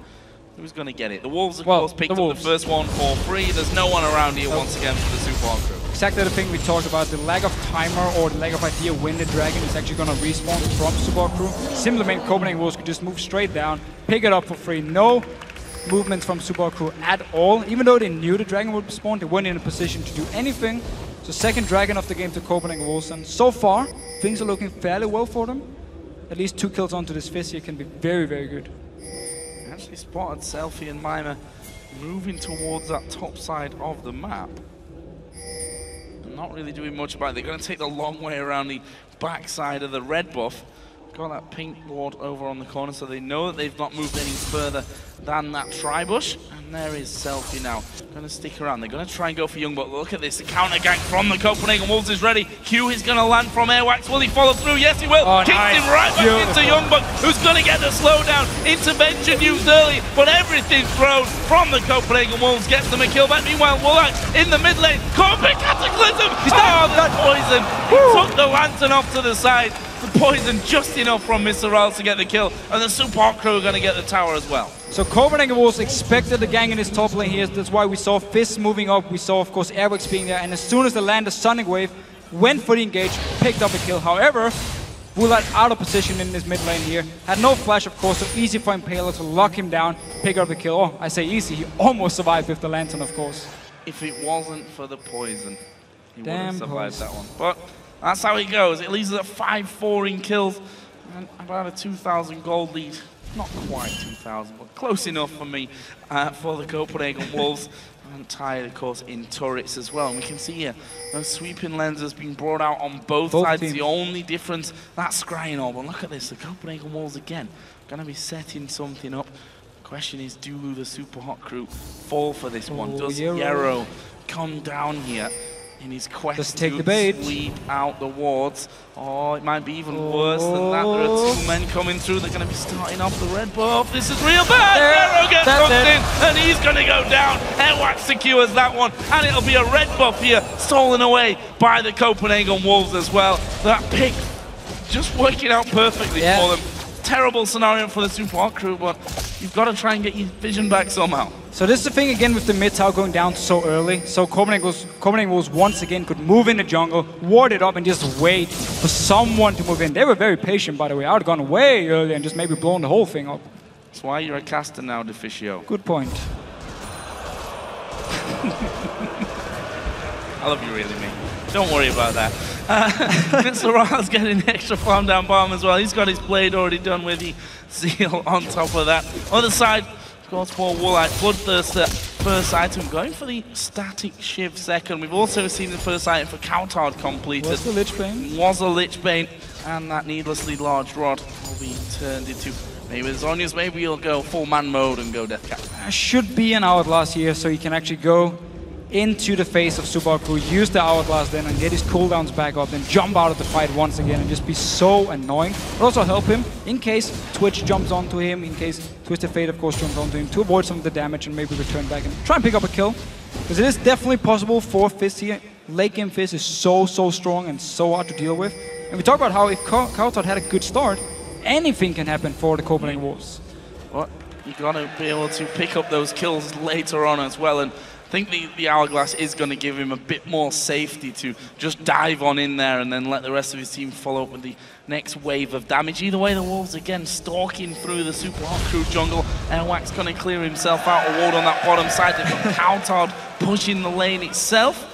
Who's going to get it? The Wolves, of course, picked up the first one for free. There's no one around here once again for the Super Hot Crew. Exactly the thing we talked about, the lack of timer or the lack of idea when the dragon is actually going to respawn from Super Hot Crew. Simply Copenhagen Wolves could just move straight down, pick it up for free. No movements from Super Hot Crew at all. Even though they knew the dragon would spawn, they weren't in a position to do anything. So second dragon of the game to Copenhagen Wolves, and so far things are looking fairly well for them. At least 2 kills onto this Fizz here can be very, very good. Actually spotted SELFIE and Mimer moving towards that top side of the map. Not really doing much about it. They're going to take the long way around the back side of the red buff. Got that pink ward over on the corner, so they know that they've not moved any further than that Tribush. And there is SELFIE now. Going to stick around. They're going to try and go for YoungBuck. Look at this. The counter gank from the Copenhagen Wolves is ready. Q is going to land from Airwaks. Will he follow through? Yes, he will. Kicks him right back into YoungBuck, who's going to get the slowdown. Intervention used early, but everything's thrown from the Copenhagen Wolves. Gets them a kill back. Meanwhile, Woolite in the mid lane. Copenhagen Cataclysm. The poison. He took the lantern off to the side. The poison just enough from MrRalleZ to get the kill, and the Super Hot Crew are going to get the tower as well. So Copenhagen Wolves expected the gang in his top lane here. That's why we saw Fizz moving up. We saw, of course, Airwaks being there, and as soon as they land the Sonic Wave, went for the engage, picked up a kill. However, Woolite out of position in this mid lane here. Had no flash, of course, so easy for Impaler to lock him down, pick up the kill. Oh, I say easy, he almost survived with the lantern, of course. If it wasn't for the poison, he would have survived that one. But That's how it goes. It leaves us at 5-4 in kills and about a 2,000 gold lead. Not quite 2,000, but close enough for me for the Copenhagen Wolves. And tied, of course, in turrets as well. And we can see here, those sweeping lenses being brought out on both sides. Teams. The only difference, that's scrying all. But look at this, the Copenhagen Wolves again, going to be setting something up. The question is, do the Super Hot crew fall for this one? Does Yerrow come down here in his quest to sweep out the wards? Oh, it might be even worse than that. There are 2 men coming through. They're going to be starting off the red buff. This is real bad. Yerrow gets hooked in, and he's going to go down. Airwaks secures that one, and it'll be a red buff here, stolen away by the Copenhagen Wolves as well. That pick just working out perfectly for them. Terrible scenario for the Super Hot crew, but you've got to try and get your vision back somehow. So this is the thing again with the mid tower going down so early. So Copenhagen Wolves once again could move in the jungle, ward it up, and just wait for someone to move in. They were very patient, by the way. I would have gone way earlier and just maybe blown the whole thing up. That's why you're a caster now, Deficio. Good point. I love you really, mate. Don't worry about that. MrRalleZ getting the extra farm down bottom as well. He's got his blade already done with the seal on top of that. Other side, of course, for Woolite. Bloodthirster, first item. Going for the static shiv second. We've also seen the first item for cowTard completed. Was the Lich Bane? Was a Lich Bane. And that needlessly large rod will be turned into... Maybe the Zhonya's, maybe he'll go full man mode and go Death Cap. Should be an Hourglass here, so he can actually go into the face of Super Hot crew, use the Hourglass then and get his cooldowns back up, then jump out of the fight once again and just be so annoying. But also help him in case Twitch jumps onto him, in case Twisted Fate of course jumps onto him, to avoid some of the damage and maybe return back and try and pick up a kill. Because it is definitely possible for Fizz here. Late game Fizz is so strong and so hard to deal with. And we talk about how if cowTard had a good start, anything can happen for the Copenhagen Wolves. Well, you got to be able to pick up those kills later on as well. And I think the Hourglass is going to give him a bit more safety to just dive on in there and then let the rest of his team follow up with the next wave of damage. Either way, the Wolves again stalking through the Super Hot crew jungle. Airwaks going to clear himself out, a ward on that bottom side. They've got cowTard pushing the lane itself.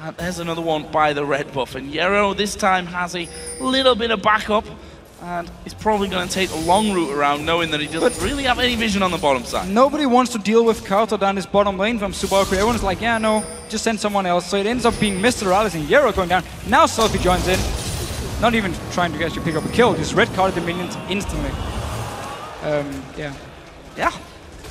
And there's another one by the red buff. And Yerrow this time has a little bit of backup. And he's probably going to take a long route around, knowing that he doesn't really have any vision on the bottom side. Nobody wants to deal with cowTard down this bottom lane from Super Hot crew. Everyone's like, yeah, no, just send someone else. So it ends up being MrRalleZ and Yerrow going down. Now SELFIE joins in. Not even trying to actually pick up a kill, just red carded the minions instantly. Yeah.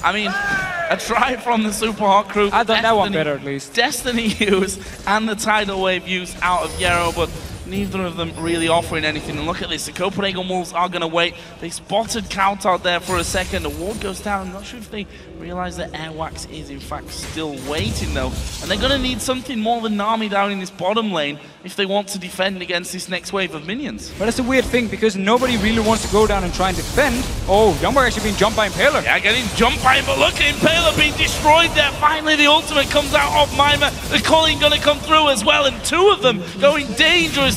I mean, a try from the Super Hot crew. I thought that one better at least. Destiny use and the Tidal Wave use out of Yerrow, but neither of them really offering anything. And look at this, the Copenhagen Wolves are going to wait. They spotted cowTard there for a second. The ward goes down. I'm not sure if they realize that Airwaks is in fact still waiting though. And they're going to need something more than Nami down in this bottom lane if they want to defend against this next wave of minions. But it's a weird thing because nobody really wants to go down and try and defend. Oh, YoungBuck actually being jumped by Impaler. Yeah, getting jumped by him, but look at Impaler being destroyed there. Finally the ultimate comes out of Mimer. The calling going to come through as well, and 2 of them going dangerously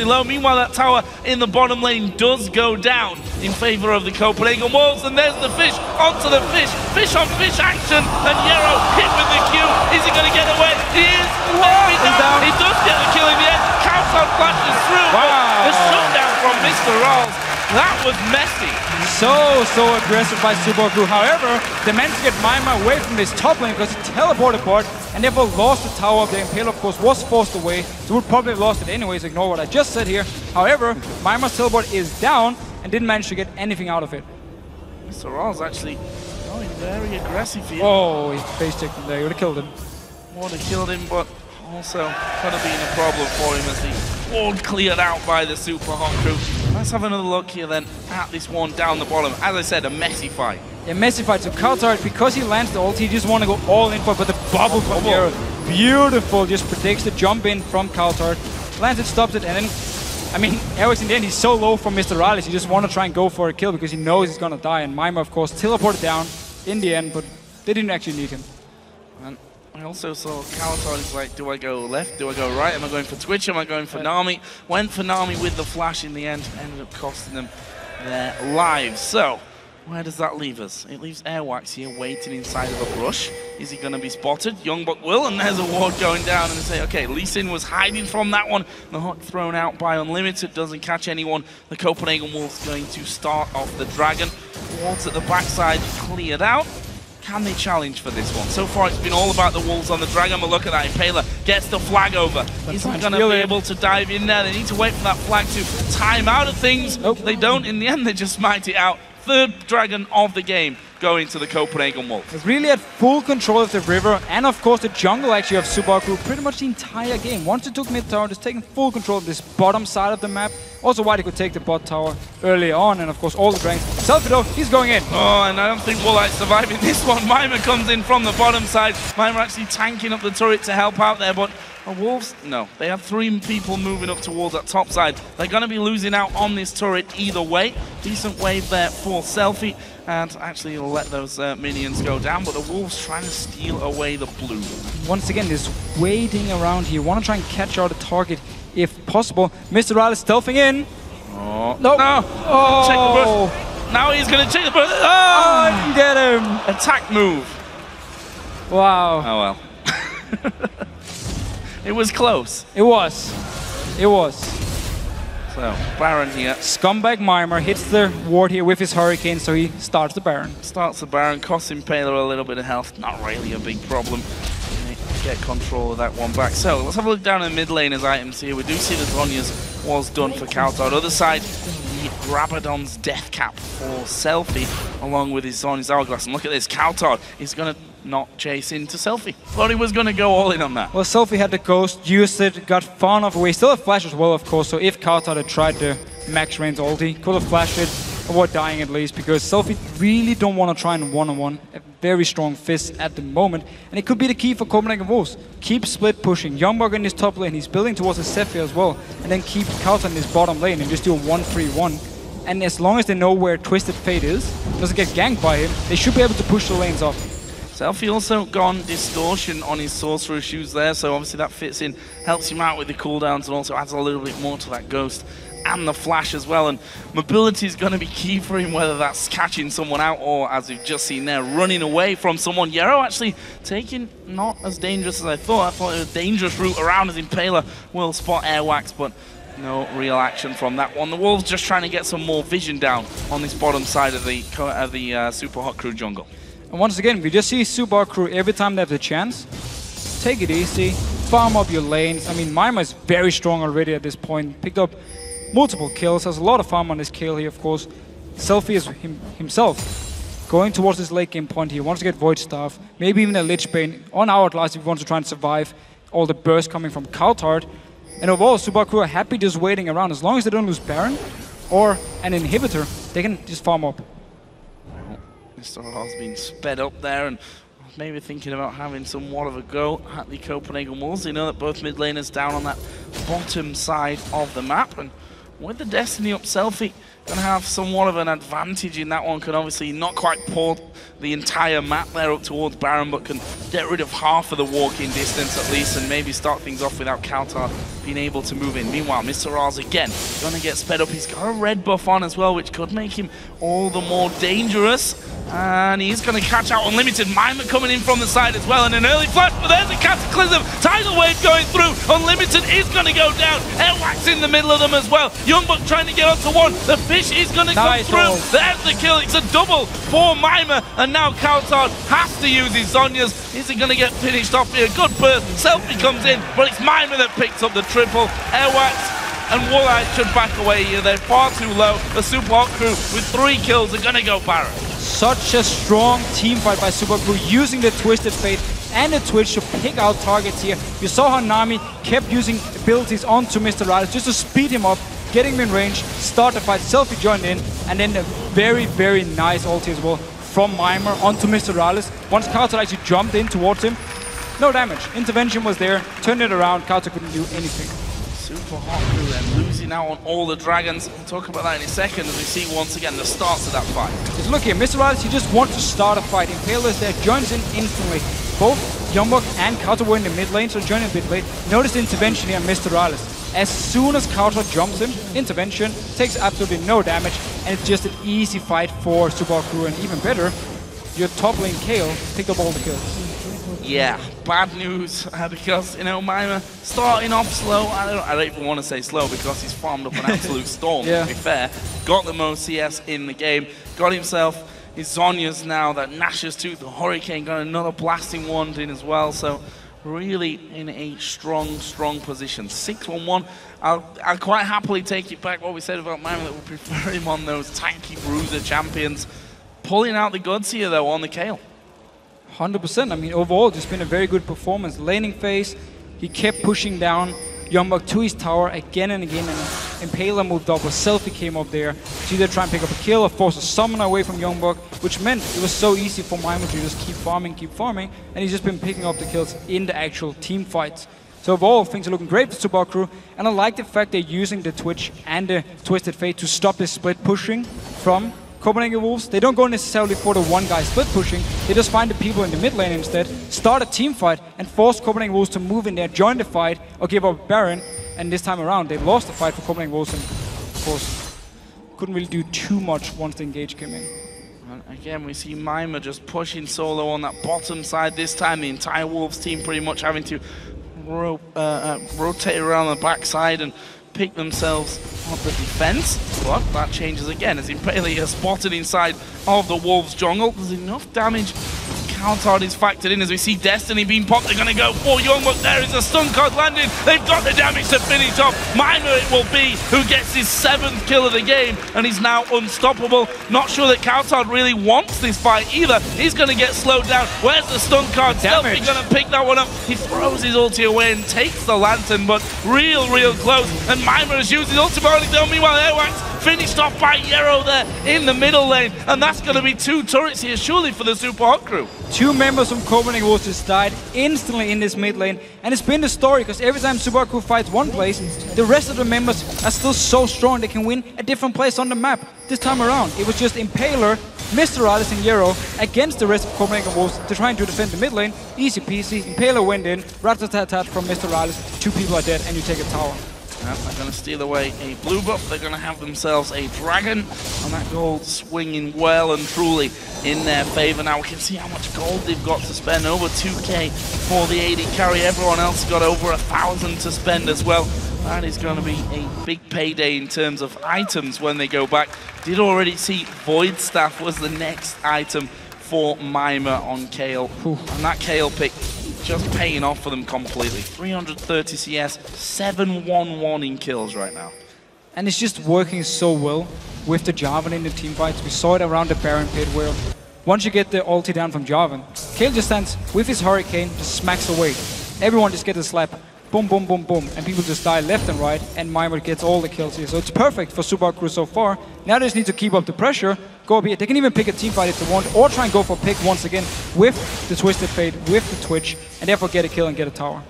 low. Meanwhile, that tower in the bottom lane does go down in favor of the Copenhagen Wolves, and there's the fish onto the fish on fish action, and Yerrow hit with the Q. Is he going to get away? He is. He does get the kill in the end. cowTard flashes through. Wow. The shutdown from MrRalleZ. That was messy. So aggressive by Super Hot crew. However, they managed to get Mimer away from this top lane because he teleported part and therefore lost the tower. The Impaler, of course, was forced away, so would probably have lost it anyways. Ignore what I just said here. However, Mimer's teleport is down and didn't manage to get anything out of it. MrRalleZ actually going very aggressive here. Oh, he face checked him there. He would have killed him. Would have killed him, but also could have been a problem for him as the ward cleared out by the Super Hot crew. Let's have another look here then at this one down the bottom. As I said, a messy fight. A messy fight. So cowTard, because he lands the ult, he just want to go all in for it, but the bubble from Yerrow, beautiful, just predicts the jump in from cowTard. Lands it, stops it, and then, I mean, Airwaks in the end, he's so low from MrRalleZ, he just want to try and go for a kill because he knows he's going to die. And Mimer, of course, teleported down in the end, but they didn't actually need him. And I also saw cowTard is like, do I go left? Do I go right? Am I going for Twitch? Am I going for Nami? Went for Nami with the flash in the end. Ended up costing them their lives. So, Where does that leave us? It leaves Airwaks here waiting inside of a brush. Is he going to be spotted? YoungBuck will, and there's a ward going down, and they say, okay, Lee Sin was hiding from that one. The hook thrown out by Unlimited doesn't catch anyone. The Copenhagen Wolves going to start off the Dragon. Wards at the backside cleared out. Can they challenge for this one? So far, it's been all about the Wolves on the Dragon, but look at that. Impaler gets the flag over. Isn't going to be able to dive in there. They need to wait for that flag to time out of things. Nope. They don't. In the end, they just smite it out. Third Dragon of the game going to the Copenhagen Wolves. It's really at full control of the river, and of course the jungle actually of Subaru pretty much the entire game. Once they took mid tower, just taking full control of this bottom side of the map. Also why they could take the bot tower early on, and of course all the dragons. SELFIE though, he's going in. Oh, and I don't think Woolite surviving this one. Mimer comes in from the bottom side. Mimer actually tanking up the turret to help out there, but the Wolves, no. They have 3 people moving up towards that top side. They're going to be losing out on this turret either way. Decent wave there for SELFIE, and actually he'll let those minions go down, but the Wolves trying to steal away the blue. Once again, just waiting around here. Want to try and catch out a target if possible. MrRalleZ stealthing in. Oh, nope. No. Oh. Check the brush. Now he's going to check the brush. Oh, I can get him. Attack move. Wow. Oh, well. It was close. It was. It was. So, Baron here. Scumbag Mimer hits the ward here with his Hurricane, so he starts the Baron. Starts the Baron, costs Impaler a little bit of health. Not really a big problem. Get control of that one back. So, let's have a look down in the mid lane as items here. We do see the Zhonya's was done for cowTard. Other side, the Rabadon's Death Cap for SELFIE, along with his Zhonya's Hourglass. And look at this, cowTard is going to not chase into SELFIE. Thought he was going to go all in on that. Well, SELFIE had the Ghost, used it, got far enough away. Still have Flash as well, of course, so if cowTard had tried the max range ulti, could have flashed it, avoid dying at least, because SELFIE really don't want to try and one-on-one. A very strong fist at the moment, and it could be the key for Copenhagen Wolves. Keep split pushing. YoungBuck in his top lane, he's building towards the Zephyr as well, and then keep cowTard in his bottom lane and just do a 1-3-1. And as long as they know where Twisted Fate is, doesn't get ganked by him, they should be able to push the lanes off. SELFIE also gone Distortion on his Sorcerer shoes there, so obviously that fits in, helps him out with the cooldowns, and also adds a little bit more to that Ghost and the Flash as well. And mobility is going to be key for him, whether that's catching someone out or, as we've just seen there, running away from someone. Yerrow actually taking not as dangerous as I thought. I thought it was a dangerous route around, as Impaler will spot Airwaks, but no real action from that one. The Wolves just trying to get some more vision down on this bottom side of the Super Hot Crew jungle. And once again, we just see Super Hot Crew every time they have the chance. Take it easy, farm up your lanes. I mean, Mimer is very strong already at this point. Picked up multiple kills, has a lot of farm on his kill here, of course. SELFIE is himself going towards his late game point here. Wants to get Void Staff, maybe even a Lich Bane on Hourglass if he wants to try and survive all the bursts coming from cowTard. And overall, Super Hot Crew are happy just waiting around. As long as they don't lose Baron or an inhibitor, they can just farm up. MrRalleZ been sped up there and maybe thinking about having somewhat of a go at the Copenhagen Wolves. They know that both mid laners down on that bottom side of the map, and with the Destiny up, SELFIE going to have somewhat of an advantage in that one. Can obviously not quite pour the entire map there up towards Baron, but can get rid of half of the walking distance at least, and maybe start things off without cowTard being able to move in. Meanwhile, MrRalleZ again going to get sped up. He's got a red buff on as well, which could make him all the more dangerous. And he's going to catch out Unlimited. Mimer coming in from the side as well, and an early flash, but there's a Cataclysm. Tidal Wave going through. Unlimited is going to go down. Airwaks in the middle of them as well. YoungBuck trying to get onto one. The fish is going to come through. There's the kill. It's a double for Mimer, and now cowTard has to use his Zhonya's. Is he going to get finished off here? Good burst. SELFIE comes in, but it's Mimer that picks up the triple. Airwaks and Woolite should back away here. They're far too low. The Super Hot Crew with 3 kills are going to go Baron. Such a strong team fight by Super Crew, using the Twisted Fate and the Twitch to pick out targets here. You saw how Nami kept using abilities onto MrRalleZ just to speed him up, getting him in range, start the fight. SELFIE joined in, and then a very, very nice ulti as well from Mimer onto MrRalleZ. Once cowTard actually jumped in towards him, no damage. Intervention was there, turned it around, cowTard couldn't do anything. Super Hot Crew then losing out on all the dragons. We'll talk about that in a second as we see once again the starts of that fight. Just look here, MrRalleZ, he just wants to start a fight. Impaler is there, joins in instantly. Both YoungBuck and cowTard were in the mid lane, so joining the mid lane. Notice the intervention here on MrRalleZ. As soon as cowTard jumps him, intervention, takes absolutely no damage, and it's just an easy fight for Subaru. And even better, your top lane Kayle picked up all the kills. Yeah, bad news because, you know, Mimer starting off slow. I don't even want to say slow because he's farmed up an absolute storm, to be fair. Got the most CS in the game, got himself his Zhonya's now, that Nash's Tooth, the Hurricane, got another blasting wand in as well. So really in a strong position. 6-1-1. I'll quite happily take it back what we said about Mimer, that we prefer him on those tanky bruiser champions. Pulling out the goods here though on the Kayle. 100%. I mean, overall, just been a very good performance. Laning phase, he kept pushing down YoungBuck to his tower again and again, and Impaler moved up, a SELFIE came up there to either try and pick up a kill or force a summon away from YoungBuck, which meant it was so easy for Mimer to just keep farming, and he's just been picking up the kills in the actual team fights. So overall, things are looking great for Subaru, and I like the fact they're using the Twitch and the Twisted Fate to stop this split pushing from Copenhagen Wolves. They don't go necessarily for the one guy split pushing, they just find the people in the mid lane instead, start a team fight and force Copenhagen Wolves to move in there, join the fight or give up Baron. And this time around they lost the fight for Copenhagen Wolves and of course couldn't really do too much once the engage came in. And again we see Mimer just pushing solo on that bottom side. This time the entire Wolves team pretty much having to rotate around the backside and pick themselves up the defense, but that changes again as Impaler is spotted inside of the Wolves jungle. There's enough damage. cowTard is factored in as we see Destiny being popped. They're going to go for YoungBuck. There is a stun card landing. They've got the damage to finish off. Mimer it will be who gets his 7th kill of the game, and he's now unstoppable. Not sure that cowTard really wants this fight either. He's going to get slowed down. Where's the stun card? SELFIE going to pick that one up. He throws his ulti away and takes the lantern, but real close. And Mimer has used his ulti already done. Meanwhile, Airwaks finished off by Yerrow there in the middle lane, and that's going to be 2 turrets here surely for the Super Hot crew. 2 members from Copenhagen Wolves just died instantly in this mid lane, and it's been the story because every time Subaru fights one place, the rest of the members are still so strong they can win a different place on the map. This time around, it was just Impaler, MrRalleZ and Yerrow against the rest of Copenhagen Wolves to try and to defend the mid lane. Easy peasy, Impaler went in, rat-a-tat-tat from MrRalleZ, 2 people are dead and you take a tower. They're going to steal away a blue buff. They're going to have themselves a dragon, and that gold swinging well and truly in their favor. Now we can see how much gold they've got to spend. Over 2k for the AD carry. Everyone else got over 1,000 to spend as well. That is going to be a big payday in terms of items when they go back. Did already see Void Staff was the next item for Mimer on Kayle. And that Kayle pick just paying off for them completely. 330 CS, 7-1-1 in kills right now. And it's just working so well with the Jarvan in the team fights. We saw it around the Baron pit where once you get the ulti down from Jarvan, Kayle just stands with his Hurricane, just smacks away. Everyone just gets a slap. Boom, boom, boom, boom. And people just die left and right, and Mimer gets all the kills here. So it's perfect for Subaru so far. Now they just need to keep up the pressure, go up here. They can even pick a team fight if they want, or try and go for a pick once again with the Twisted Fate, with the Twitch, and therefore get a kill and get a tower.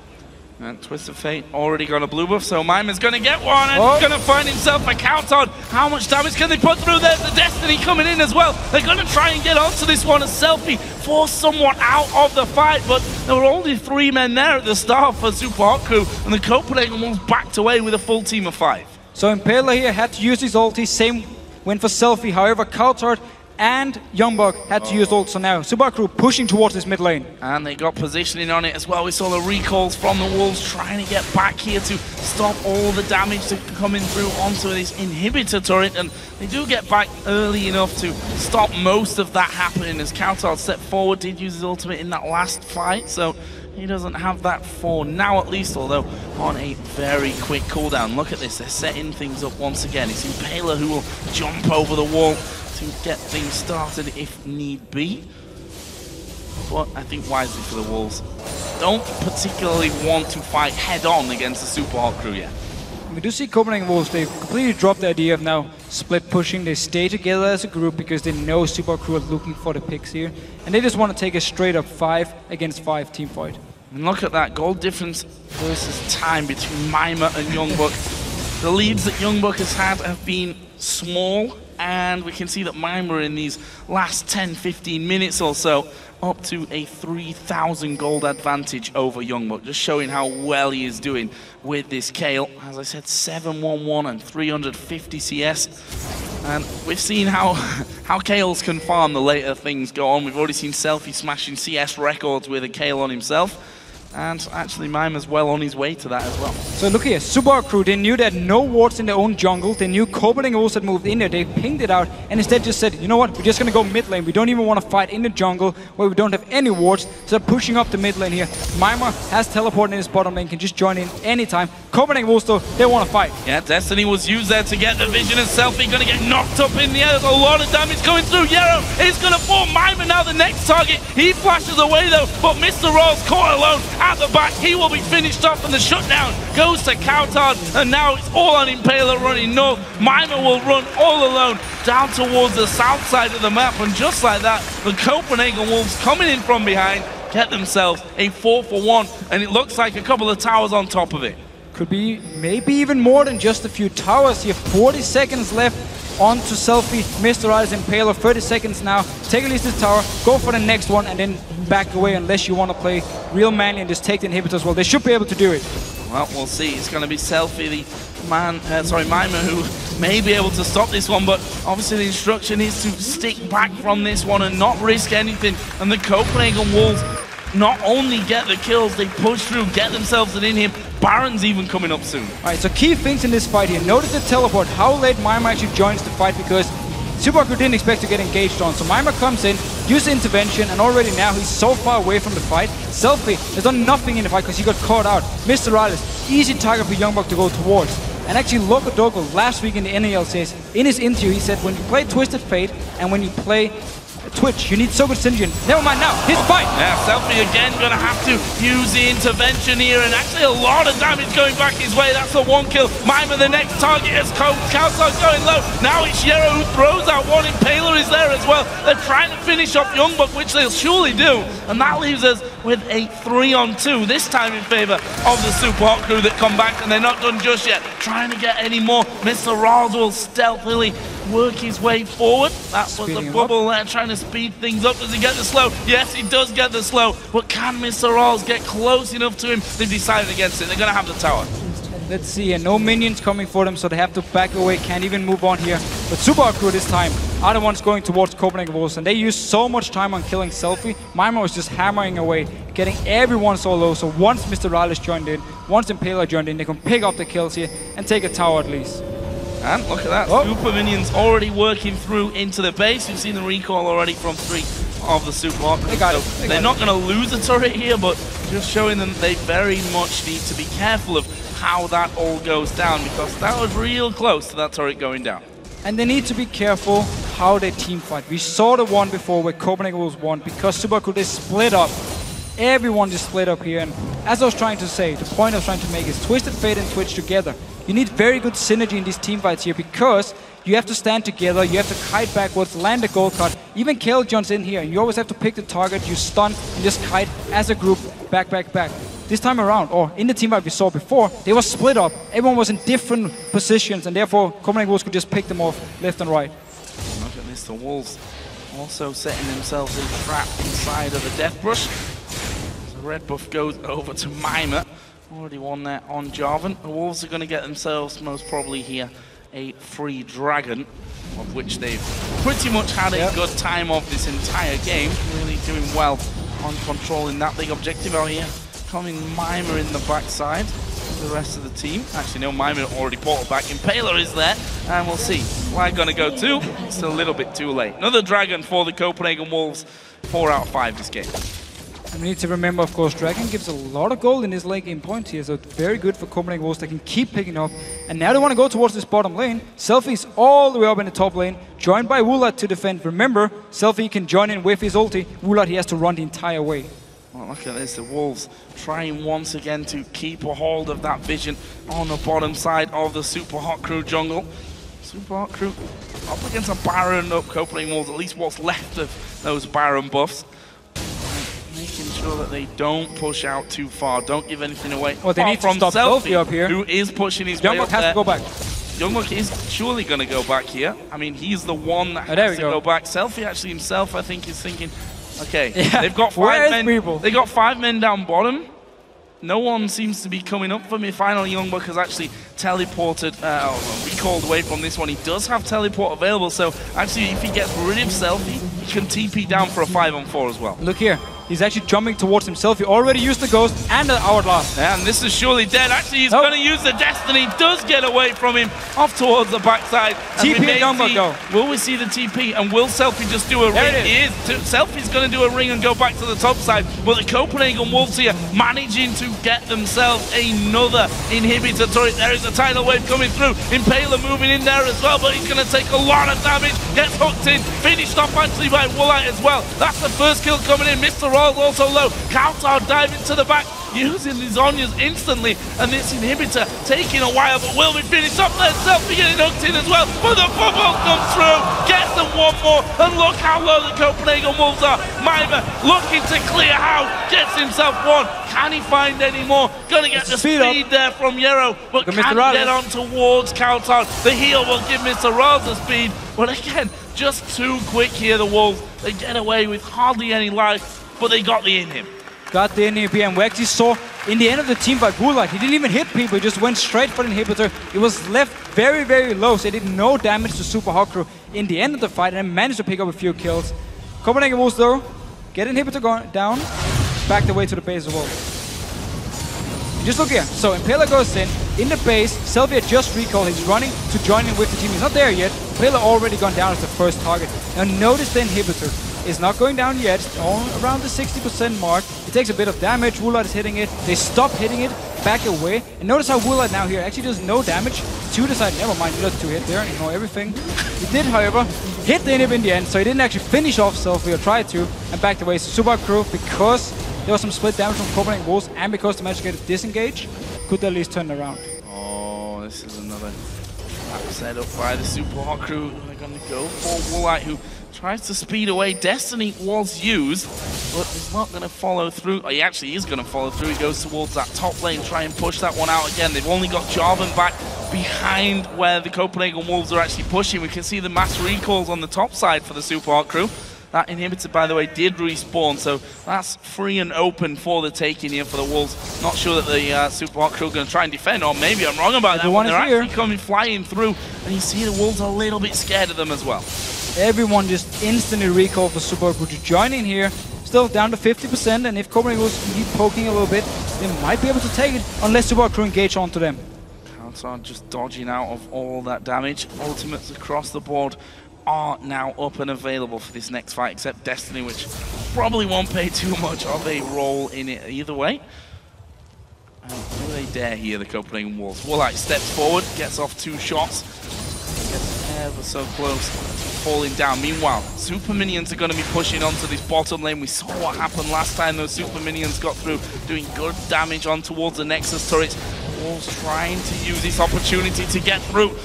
And Twisted Fate already got a blue buff, so Mimer's going to get one, and he's going to find himself a cowTard. How much damage can they put through there? The Destiny coming in as well. They're going to try and get onto this one as SELFIE forced someone out of the fight, but there were only 3 men there at the start for Super Hot crew, and the Copenhagen Wolves backed away with a full team of 5. So Impaler here had to use his ulti, same went for SELFIE, however cowTard and YoungBuck had to use ult, so now Subaru pushing towards this mid lane. And they got positioning on it as well. We saw the recalls from the Wolves trying to get back here to stop all the damage to coming through onto this inhibitor turret, and they do get back early enough to stop most of that happening as cowTard stepped forward, did use his ultimate in that last fight, so he doesn't have that for now at least, although on a very quick cooldown. Look at this, they're setting things up once again. It's Impaler who will jump over the wall to get things started if need be. But I think wisely for the Wolves, don't particularly want to fight head-on against the Super Hot crew yet. We do see Copenhagen Wolves, they've completely dropped the idea of now split pushing. They stay together as a group because they know Super Crew are looking for the picks here. And they just want to take a straight up 5 against 5 team fight. And look at that gold difference versus time between Mimer and YoungBuck. The leads that YoungBuck has had have been small and we can see that Mimer in these last 10-15 minutes or so up to a 3,000 gold advantage over YoungBuck, just showing how well he is doing with this Kayle. As I said, 711 and 350 CS. And we've seen how Kayles can farm the later things go on. We've already seen SELFIE smashing CS records with a Kayle on himself. And actually, Mimer's well on his way to that as well. So look here, Super Crew, they knew they had no wards in their own jungle. They knew Copenhagen Wolves had moved in there. They pinged it out and instead just said, you know what, we're just going to go mid lane. We don't even want to fight in the jungle where we don't have any wards. So they're pushing up the mid lane here. Mimer has teleported in his bottom lane, can just join in anytime. Copenhagen Wolves, though, they want to fight. Yeah, Destiny was used there to get the vision, and SELFIE going to get knocked up in the air. There's a lot of damage going through. Yerrow is going to fall. Mimer now the next target. He flashes away, though, but MrRalleZ caught alone at the back. He will be finished off, and the shutdown goes to cowTard, and now it's all on Impaler running north. Mimer will run all alone down towards the south side of the map, and just like that, the Copenhagen Wolves coming in from behind get themselves a 4-for-1, and it looks like a couple of towers on top of it. Could be maybe even more than just a few towers here. 40 seconds left on to SELFIE, MrRalleZ, Impaler. 30 seconds now. Take at least this tower, go for the next one, and then back away unless you want to play real manly and just take the inhibitors. Well, they should be able to do it. Well, we'll see. It's going to be SELFIE, the Mimer, who may be able to stop this one, but obviously the instruction is to stick back from this one and not risk anything. And the Copenhagen Wolves not only get the kills, they push through, get themselves an inhib. Baron's even coming up soon. Alright, so key things in this fight here. Notice the teleport, how late Mimer actually joins the fight, because Super Crew didn't expect to get engaged on. So Mimer comes in, uses intervention, and already now he's so far away from the fight. SELFIE has done nothing in the fight because he got caught out. MrRalleZ, easy target for YoungBuck to go towards. And actually, Loco Doco last week in the EU LCS, in his interview, he said when you play Twisted Fate and when you play Twitch, you need so good synergy. Never mind now, his fight! Yeah, SELFIE again gonna have to use the intervention here, and actually a lot of damage going back his way. That's the one kill. Mimer the next target as cowTard going low. Now it's Yerrow who throws out one. Impaler is there as well. They're trying to finish off YoungBuck, which they'll surely do. And that leaves us with a 3-on-2, this time in favor of the Super Hot Crew that come back, and they're not done just yet. Trying to get any more. MrRalleZ will stealthily work his way forward. That was the bubble there, trying to speed things up. Does he get the slow? Yes, he does get the slow. But can MrRalleZ get close enough to him? They've decided against it. They're going to have the tower. Let's see, and no minions coming for them, so they have to back away. Can't even move on here. But Super Crew this time are the ones going towards Copenhagen Wolves, and they used so much time on killing SELFIE. Mimer was just hammering away, getting everyone so low. So once MrRalleZ joined in, once Impaler joined in, they can pick up the kills here and take a tower at least. And look at that, Super Minions already working through into the base. You've seen the recall already from 3 of the Super Hot. They got it. They're not going to lose a turret here, but just showing them they very much need to be careful of how that all goes down, because that was real close to that turret going down. And they need to be careful how they team fight. We saw the one before where Copenhagen Wolves won because Super Crew, they split up. Everyone just split up here, and as I was trying to say, the point I was trying to make is Twisted Fate and Twitch together. You need very good synergy in these team fights here because you have to stand together, you have to kite backwards, land the gold card, even Kayle jumps in here, and you always have to pick the target, you stun, and just kite as a group, back. This time around, or in the team fight we saw before, they were split up, everyone was in different positions, and therefore Copenhagen Wolves could just pick them off left and right. Look at this, the Wolves also setting themselves a trap inside of the Death Brush. The red buff goes over to Mimer. Already won there on Jarvan. The Wolves are going to get themselves, most probably here, a free dragon, of which they've pretty much had a good time of this entire game. Really doing well on controlling that big objective out here. Coming Mimer in the backside. The rest of the team. Actually, no, Mimer already brought it back. Impaler is there, and we'll see. Flag going to go too. It's a little bit too late. Another dragon for the Copenhagen Wolves. 4 out of 5 this game. And we need to remember, of course, Dragon gives a lot of gold in his late game points here, so it's very good for Copenhagen Wolves. They can keep picking up. And now they want to go towards this bottom lane. SELFIE's all the way up in the top lane, joined by Woolite to defend. Remember, SELFIE can join in with his ulti. Woolite, he has to run the entire way. Well, look at this, the Wolves trying once again to keep a hold of that vision on the bottom side of the Super Hot Crew jungle. Super Hot Crew up against a Baron up Copenhagen Wolves, at least what's left of those Baron buffs. Making sure that they don't push out too far, don't give anything away. Well, they need to stop SELFIE up here. Who is pushing his way up has there. to go back. YoungBuck is surely going to go back here. I mean, he's the one that has to go back. SELFIE actually himself, I think, is thinking, okay, they've got 5 men. They got 5 men down bottom. No one seems to be coming up for me. Finally, YoungBuck has actually teleported, recalled away from this one. He does have teleport available, so actually, if he gets rid of SELFIE, he can TP down for a 5-on-4 as well. Look here. He's actually jumping towards himself. He already used the Ghost and the Hourglass. Yeah, and this is surely dead. Actually, he's going to use the Destiny. Does get away from him off towards the backside. TP and YoungBuck go. Will we see the TP? And will SELFIE just do a ring? He is. SELFIE's going to do a ring and go back to the top side. But the Copenhagen Wolves here managing to get themselves another inhibitor turret. There is a tidal wave coming through. Impaler moving in there as well, but he's going to take a lot of damage. Gets hooked in. Finished off actually by Woolite as well. That's the first kill coming in. MrRalleZ also low. cowTard diving to the back, using his Zhonya's instantly, and this inhibitor taking a while, but will be finished up there. SELFIE getting hooked in as well, but the bubble comes through, gets them one more, and look how low the Copenhagen Wolves are. Mimer looking to clear house, gets himself one. Can he find any more? Gonna get the speed there from Yerrow, but can he get on towards cowTard? The heal will give MrRalleZ the speed, but again, just too quick here, the Wolves. They get away with hardly any life, but they got the in him. Got the inhibitor, and we actually saw in the end of the team by Woolite, he didn't even hit people, he just went straight for the inhibitor. He was left very, very low, so he did no damage to Super Hawk Crew in the end of the fight, and managed to pick up a few kills. Copenhagen Wolves though, get inhibitor going down, back the way to the base as well. Just look here, so Impaler goes in the base, SELFIE just recalled, he's running to join in with the team, he's not there yet. Impaler already gone down as the first target. Now notice the inhibitor is not going down yet, around the 60% mark. It takes a bit of damage, Woolite is hitting it, they stop hitting it, back away, and notice how Woolite now here actually does no damage to the side. Never mind, he does 2 hit there, ignore everything. He did, however, hit the inhib in the end, so he didn't actually finish off SELFIE or try to, and backed away. So Super Crew, because there was some split damage from Copenhagen Wolves, and because they managed to get a disengage, could at least turn around. Oh, this is another trap set up by the Super Hawk Crew. They're going to go for Woolite, who tries to speed away. Destiny was used, but he's not going to follow through. Oh, he actually is going to follow through. He goes towards that top lane, try and push that one out again. They've only got Jarvan back behind where the Copenhagen Wolves are actually pushing. We can see the mass recalls on the top side for the Super Hawk Crew. That inhibitor, by the way, did respawn, so that's free and open for the taking here for the Wolves. Not sure that the Super Hawk Crew are going to try and defend, or maybe I'm wrong about that one. They're actually coming flying through, and you see the Wolves are a little bit scared of them as well. Everyone just instantly recall for Super Hawk Crew to join in here. Still down to 50%, and if Copenhagen Wolves keep poking a little bit, they might be able to take it, unless Super Hawk Crew engage onto them. cowTard just dodging out of all that damage. Ultimates across the board are now up and available for this next fight, except Destiny, which probably won't play too much of a role in it either way. And will they dare here, the Copenhagen Wolves? Woolite steps forward, gets off 2 shots, gets ever so close to falling down. Meanwhile, super minions are going to be pushing onto this bottom lane. We saw what happened last time those super minions got through, doing good damage on towards the Nexus turrets. Wolves trying to use this opportunity to get through.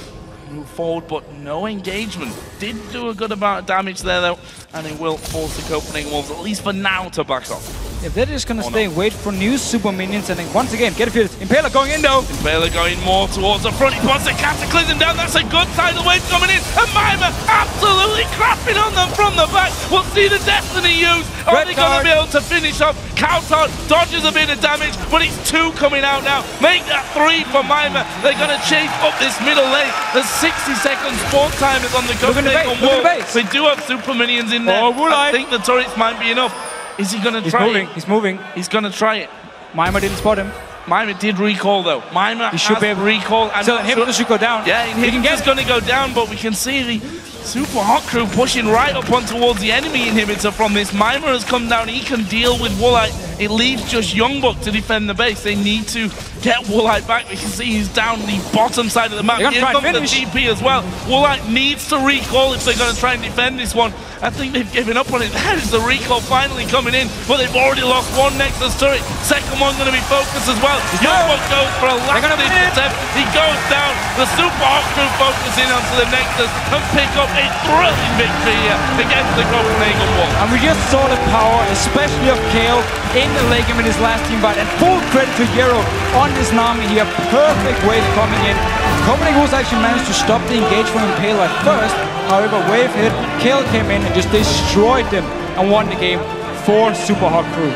Move forward, but no engagement. Did do a good amount of damage there though, and it will force the Copenhagen Wolves, at least for now, to back off. If they're just gonna stay and wait for new super minions, and then once again get a feel. Impaler going in though. Impaler going more towards the front. He wants the cataclysm down. That's a good tidal wave coming in. And Mimer absolutely crapping on them from the back. We'll see the Destiny use. Are they gonna be able to finish up? cowTard dodges a bit of damage, but it's 2 coming out now. Make that 3 for Mimer. They're gonna chase up this middle lane. There's 60 seconds spawn time is on the Copenhagen Wolves. They do have super minions in there. I think the turrets might be enough. Is he gonna try it? He's moving. He's gonna try it. Mimer didn't spot him. Mimer did recall though. Mimer should be able to recall. So inhibitor should go down. Yeah, inhibitor's gonna go down, but we can see the Super Hawk Crew pushing right up on towards the enemy inhibitor from this. Mimer has come down. He can deal with Woolite. It leaves just YoungBuck to defend the base. They need to get Woolite back. We can see he's down the bottom side of the map. Here comes the TP as well. Woolite needs to recall if they're going to try and defend this one. I think they've given up on it. There's the recall finally coming in, but they've already lost 1 Nexus turret. Second one going to be focused as well. YoungBuck goes for a last attempt. He goes down. The Super Hawk Crew focusing onto the Nexus and pick up a thrilling victory here against the Copenhagen Wolves. And we just saw the power, especially of Kale in the late game in his last team fight. And full credit to Yerrow on this Nami here. Perfect wave coming in. Copenhagen Wolves actually managed to stop the engage from Impaler at first. However, wave hit, Kale came in and just destroyed them and won the game for Super Hot Crew.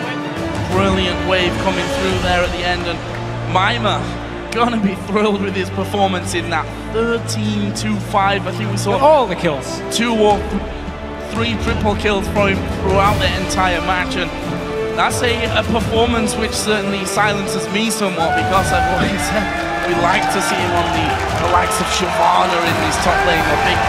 Brilliant wave coming through there at the end, and Mimer gonna be thrilled with his performance in that 13-2-5. I think we saw all the kills. 2 or 3 triple kills for him throughout the entire match, and that's a performance which certainly silences me somewhat, because I've always said we like to see him on the likes of Shyvana in this top lane, the big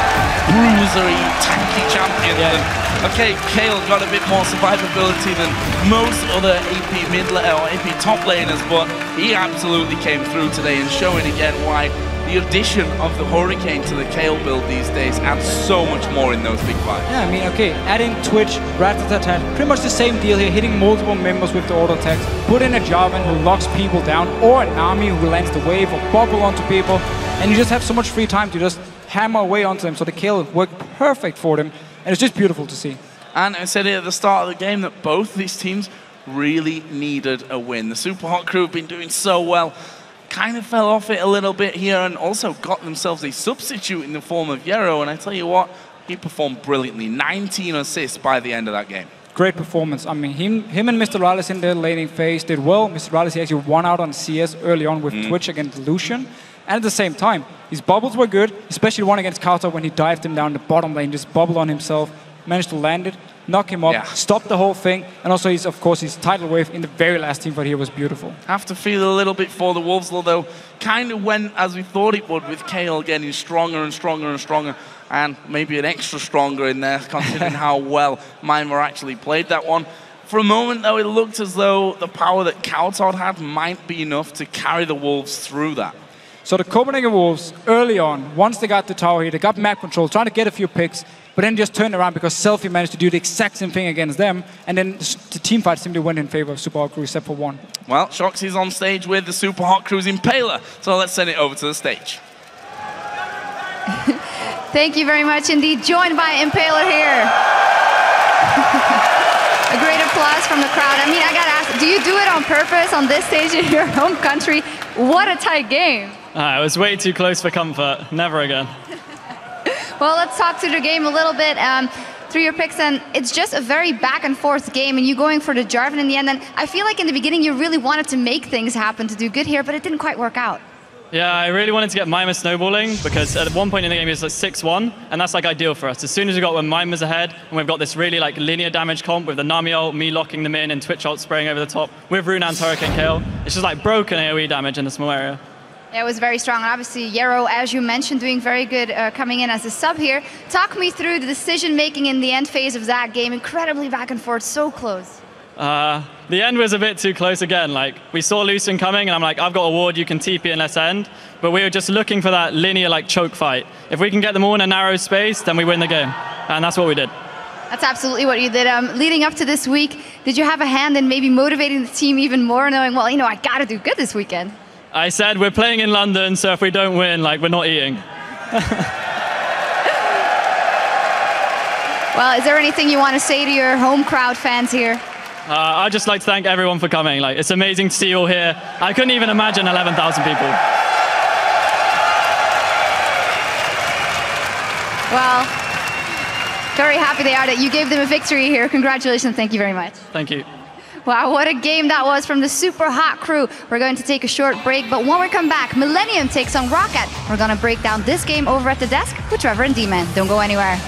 bruisery, tanky champions. Yeah. Okay, Kale got a bit more survivability than most other AP mid or AP top laners, but he absolutely came through today, and showing again why the addition of the Hurricane to the Kale build these days adds so much more in those big fights. Yeah, I mean, okay, adding Twitch, Rat-a-tat-tat, pretty much the same deal here, hitting multiple members with the auto attacks, put in a Jarvan who locks people down, or a Nami who lands the wave or bubble onto people, and you just have so much free time to just hammer away onto them, so the Kale worked perfect for them, and it's just beautiful to see. And I said it at the start of the game that both these teams really needed a win. The Super Hot Crew have been doing so well, kind of fell off it a little bit here, and also got themselves a substitute in the form of Yerrow, and I tell you what, he performed brilliantly. 19 assists by the end of that game. Great performance. I mean, him and MrRalleZ in their laning phase did well. MrRalleZ actually won out on CS early on with Twitch against Lucian. And at the same time, his bubbles were good, especially one against cowTard when he dived him down the bottom lane, just bubbled on himself, managed to land it, knock him up, stop the whole thing, and also of course his tidal wave in the very last team fight here was beautiful. Have to feel a little bit for the Wolves, although kind of went as we thought it would, with Kale getting stronger and stronger and stronger, and maybe an extra stronger in there, considering how well Mimer actually played that one. For a moment though, it looked as though the power that cowTard had might be enough to carry the Wolves through that. So the Copenhagen Wolves, early on, once they got the tower here, they got map control, trying to get a few picks, but then just turned around because SELFIE managed to do the exact same thing against them, and then the team fight simply went in favor of Super Hot Crew, except for one. Well, Shoxy's on stage with the Super Hot Crew's Impaler, so let's send it over to the stage. Thank you very much indeed. Joined by Impaler here. A great applause from the crowd. I mean, I gotta ask, do you do it on purpose on this stage in your home country? What a tight game. It was way too close for comfort. Never again. Well, let's talk to the game a little bit through your picks, and it's just a very back and forth game, and you going for the Jarvan in the end, and I feel like in the beginning you really wanted to make things happen to do good here, but it didn't quite work out. Yeah, I really wanted to get Mimer snowballing, because at one point in the game he was like 6-1, and that's like ideal for us. As soon as we got when Mimer's ahead, and we've got this really like linear damage comp with the Nami ult, me locking them in, and Twitch ult spraying over the top, with Runan's Hurricane Kale, it's just like broken AoE damage in a small area. Yeah, it was very strong. Obviously, Yerrow, as you mentioned, doing very good coming in as a sub here. Talk me through the decision-making in the end phase of that game. Incredibly back and forth, so close. The end was a bit too close again. Like, we saw Lucian coming, and I'm like, I've got a ward, you can TP and let's end. But we were just looking for that linear like choke fight. If we can get them all in a narrow space, then we win the game. And that's what we did. That's absolutely what you did. Leading up to this week, did you have a hand in maybe motivating the team even more, knowing, well, you know, I got to do good this weekend? I said we're playing in London, so if we don't win, like, we're not eating. Well, is there anything you want to say to your home crowd fans here? I'd just like to thank everyone for coming. Like, it's amazing to see you all here. I couldn't even imagine 11,000 people. Well, very happy they are that you gave them a victory here. Congratulations. Thank you very much. Thank you. Wow, what a game that was from the Super Hot Crew. We're going to take a short break, but when we come back, Millennium takes on Rocket. We're going to break down this game over at the desk with Trevor and D-Man. Don't go anywhere.